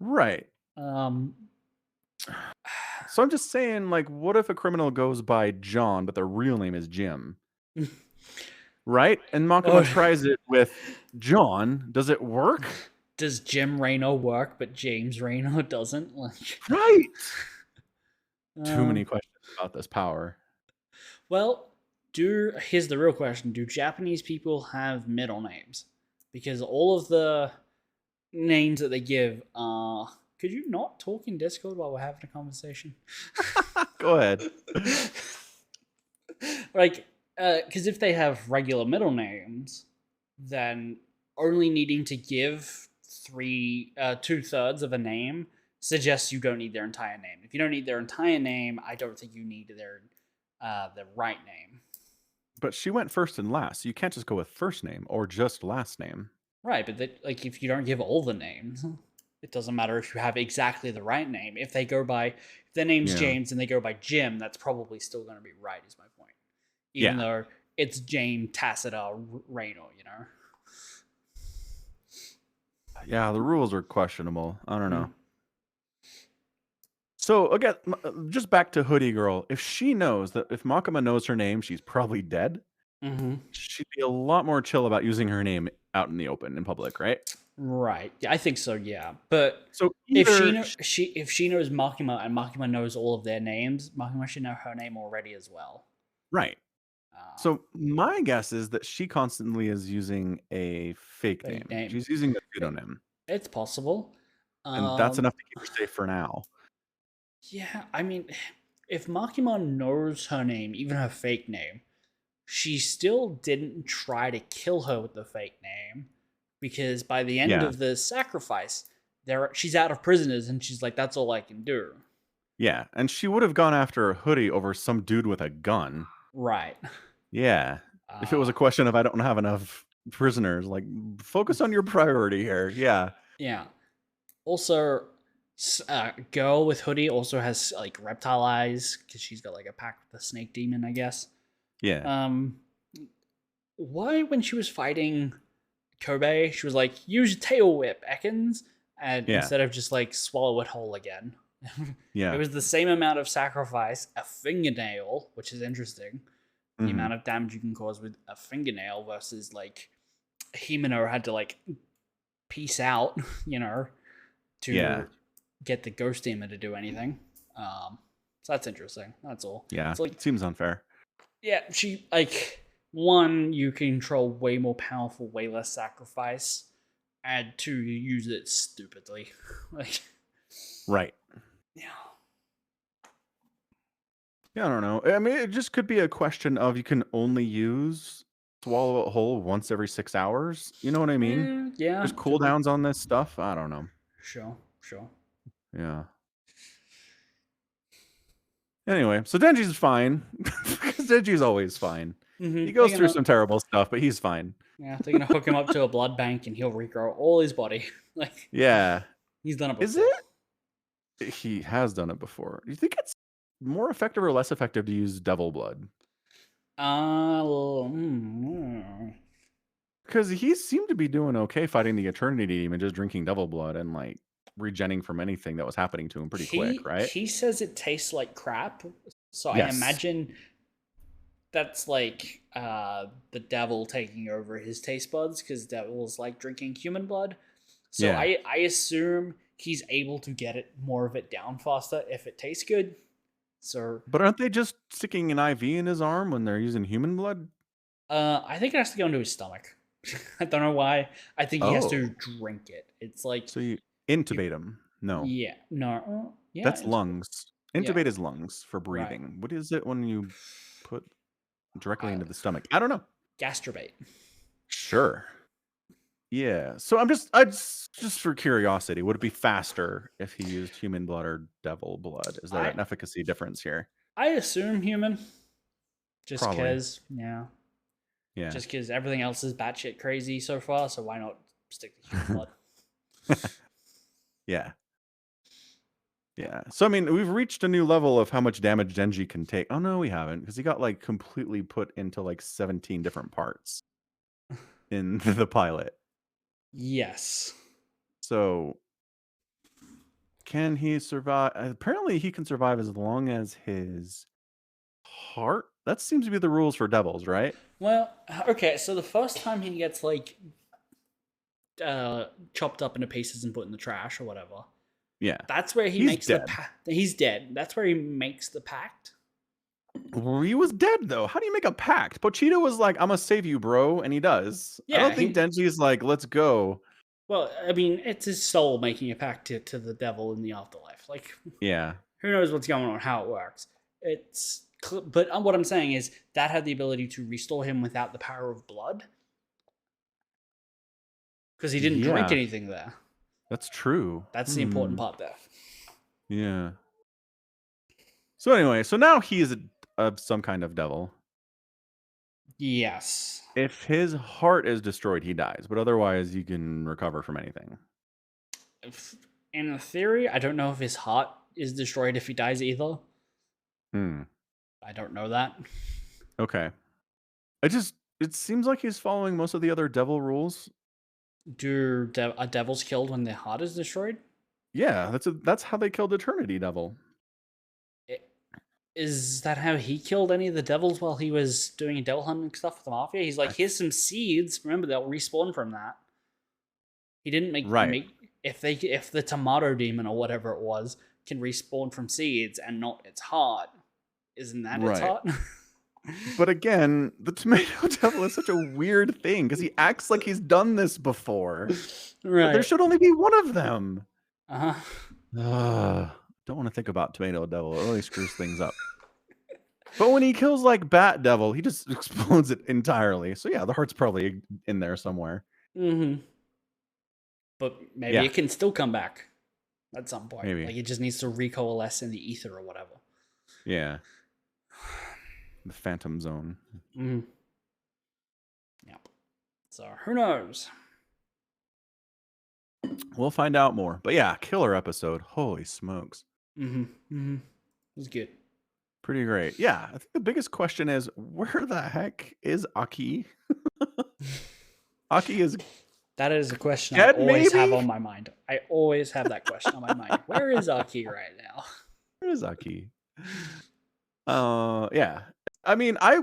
Right. Um, So I'm just saying, like, what if a criminal goes by John, but their real name is Jim? Right? And Makima oh, tries it with John. Does it work? does Jim Reno work, but James Reno doesn't? Like, Right. Too uh, many questions about this power. well, here's the real question: do Japanese people have middle names? Because all of the names that they give are. Could you not talk in Discord while we're having a conversation? Go ahead. Like, because if they have regular middle names, then only needing to give 2/3 of a name suggests you don't need their entire name. If you don't need their entire name, I don't think you need their right name. But she went first and last, so you can't just go with first name or just last name. Right, but like if you don't give all the names, it doesn't matter if you have exactly the right name. If their name's Yeah. James and they go by Jim, that's probably still going to be right. Is my point. Even Yeah. though it's Jane Tacita Reno, you know. Yeah, the rules are questionable. I don't know. Mm. So again, just back to Hoodie Girl. If she knows that if Makima knows her name, she's probably dead. Mm-hmm. She'd be a lot more chill about using her name out in the open in public, right? Right. Yeah, I think so. Yeah, but So if either if she knows Makima and Makima knows all of their names, Makima should know her name already as well. right. Um, So my guess is that she constantly is using a fake Fake name. name. She's using a pseudonym, It's possible. and that's Um, enough to keep her safe for now. yeah, I mean, if Makima knows her name, even her fake name, she still didn't try to kill her with the fake name because by the end Yeah. of the sacrifice, she's out of prisoners and she's like, "That's all I can do." Yeah, and she would have gone after a Hoodie over some dude with a gun. Right. Yeah. If it was Uh, a question of I don't have enough prisoners, like focus on your priority here. Yeah. yeah. Also, girl with hoodie also has like reptile eyes because she's got like a pact with the snake demon, I guess. Yeah. Um, why when she was fighting Kobe, she was like, use tail whip, Ekans, and Yeah. instead of just like swallow it whole again. It Yeah. was the same amount of sacrifice, a fingernail, which is interesting. the Mhm. amount of damage you can cause with a fingernail versus like Himeno had to like peace out, Yeah. to get the ghost demon to do anything. So that's interesting. That's all. Yeah. It's like, It seems unfair. yeah, she like one, you control way more powerful, way less sacrifice, and two, you use it stupidly. Like, Right. yeah. Yeah, I don't know. I mean, it just could be a question of you can only use swallow it whole once every 6 hours. You know what I mean? Yeah, There's cooldowns on this stuff. I don't know. sure, sure. Yeah. Anyway, so Denji's fine. Because Denji's always fine. He They're goes through gonna, some terrible stuff, but he's fine. yeah, they're gonna hook him up to a blood bank and he'll regrow all his body. Like, Yeah. he's done it Is before. He has done it before. Do you think it's more effective or less effective to use devil blood? Well, Because he seemed to be doing okay fighting the Eternity Demon, just drinking devil blood and like regenning from anything that was happening to him pretty quick, right? he says it tastes like crap, so I Yes. imagine that's like the devil taking over his taste buds because devils like drinking human blood. So Yeah. I assume he's able to get it more of it down faster if it tastes good. So But aren't they just sticking an IV in his arm when they're using human blood? I think it has to go into his stomach. I don't know why. I think he has Oh. to drink it. It's like So you you, intubate him? No. yeah, no, yeah, That's lungs. yeah, Intubate is lungs for right. breathing. What is it when you put directly Uh, into the stomach? I don't know. gastrobate. Sure. Yeah. So I just for curiosity, would it be faster if he used human blood or devil blood? Is there I an efficacy difference here? I assume human, just Probably. because, yeah, Yeah. just because everything else is batshit crazy so far. So why not stick to human blood? Yeah. Yeah. So I mean, we've reached a new level of how much damage Denji can take. Oh no, we haven't, because he got like completely put into like 17 different parts in the pilot. Yes. So can he survive? Apparently he can survive as long as his heart. That seems to be the rules for devils, right? Well, okay. So the first time he gets like chopped up into pieces and put in the trash or whatever, Yeah. that's where he He's makes the dead. he's dead. That's where he makes the pact. He was dead though. How do you make a pact? Pochita was like, "I'm gonna save you, bro," and he does. I Yeah, don't think Denji's like, "Let's go." well, I mean, it's his soul making a pact to the devil in the afterlife. Like, Yeah. who knows what's going on, how it works. But what I'm saying is that had the ability to restore him without the power of blood because he didn't drink Yeah, anything there. that's true. That's the important part there. Yeah. So anyway, so now he is some kind of devil. Yes. If his heart is destroyed, he dies, but otherwise he can recover from anything. In theory, I don't know if his heart is destroyed if he dies either. Hmm. I don't know that. Okay. It seems like he's following most of the other devil rules. Are devils killed when their heart is destroyed? Yeah, that's how they killed Eternity Devil. Is that how he killed any of the devils while he was doing devil hunting stuff with the mafia? He's like, here's some seeds. Remember, they'll respawn from that. He didn't Right. if the tomato demon or whatever it was can respawn from seeds and not its heart. Isn't that its Right. heart? But again, the tomato devil is such a weird thing because he acts like he's done this before. But there Right. should only be one of them. Uh-huh. Don't want to think about tomato devil. It really screws things up. But when he kills like Bat Devil, he just explodes it entirely. So yeah, the heart's probably in there somewhere. Mm-hmm. But maybe Yeah. it can still come back at some point. Maybe. Like it just needs to recoalesce in the ether or whatever. Yeah. The Phantom Zone. Mm-hmm. Yep. So who knows? We'll find out more. But yeah, killer episode. Holy smokes. Mm-hmm. Mm-hmm. It was good. Pretty great. Yeah. I think the biggest question is, where the heck is Aki? Aki is That is a question dead, I always have maybe? on my mind. I always have that question on my mind. Where is Aki right now? Where is Aki? Yeah. I mean, I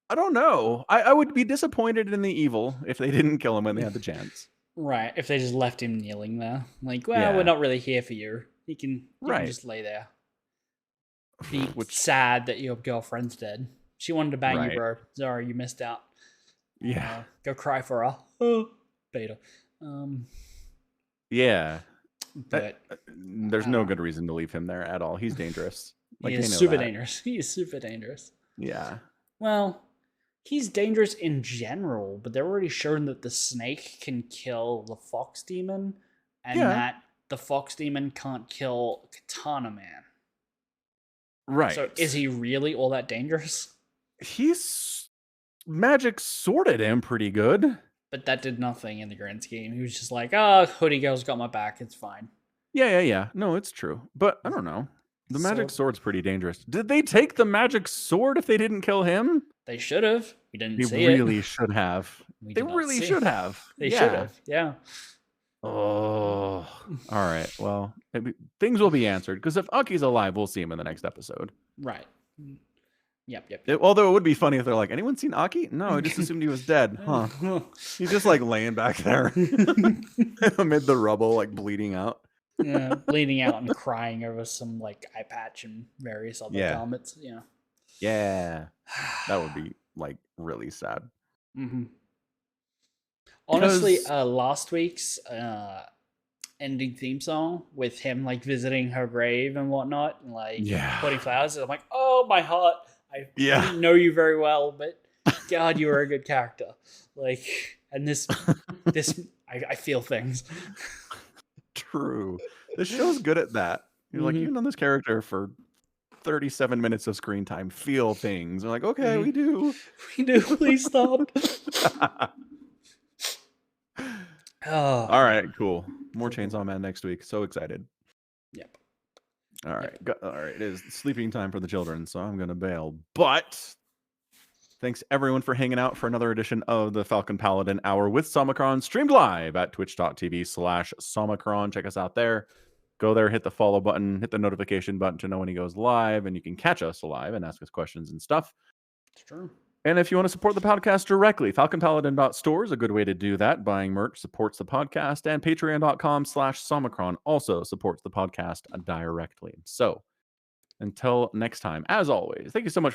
I don't know. I would be disappointed in the evil if they didn't kill him when they had the chance. Right, if they just left him kneeling there. Like, well, we're Yeah. not really here for you. You can Right. just lay there. Be Which, sad that your girlfriend's dead. She wanted to bang you, right. bro. Sorry, you missed out. Yeah. Go cry for her. Oh, beta. Yeah. But There's I no don't know. good reason to leave him there at all. He's dangerous. He Like, they is know super that. dangerous. He is super dangerous. Yeah. Well, he's dangerous in general, but they're already shown that the snake can kill the fox demon, and Yeah. that the fox demon can't kill Katana Man. Right. So is he really all that dangerous? He's magic sorted him pretty good. But that did nothing in the grand scheme. He was just like, oh, Hoodie Girl's got my back. It's fine. Yeah. No, it's true. But I don't know. The magic So sword's pretty dangerous. Did they take the magic sword if they didn't kill him? they should have. We didn't They see really it. should have. We They did not really see. should have. They should have. Yeah. Oh. All right. Well, things will be answered because if Aki's alive, we'll see him in the next episode. Right. Yep. Although it would be funny if they're like, anyone seen Aki? No, I just assumed he was dead. Huh. He's just like laying back there amid the rubble, like bleeding out. Yeah, bleeding out and crying over some like eye patch and various other garments. Yeah. Yeah. That would be like really sad. Mm-hmm. Honestly, last week's ending theme song with him like visiting her grave and whatnot, and like putting flowers, I'm like, oh my heart. I didn't know you very well, but God, you were a good character. Like, and this, I feel things. True. The show's good at that. You're like, you've known this character for 37 minutes of screen time. Feel things. They're like, okay, we do. We do. Please stop. All right, cool. More Chainsaw Man next week. So excited. Yep. All right. All right. It is sleeping time for the children, so I'm going to bail. But thanks everyone for hanging out for another edition of the Falcon Paladin Hour with Somicron, streamed live at twitch.tv/Somicron. Check us out there. Go there, hit the follow button, hit the notification button to know when he goes live, and you can catch us live and ask us questions and stuff. It's true. And if you want to support the podcast directly, FalconPaladin.store is a good way to do that. Buying merch supports the podcast, and Patreon.com/Somicron also supports the podcast directly. So until next time, as always, thank you so much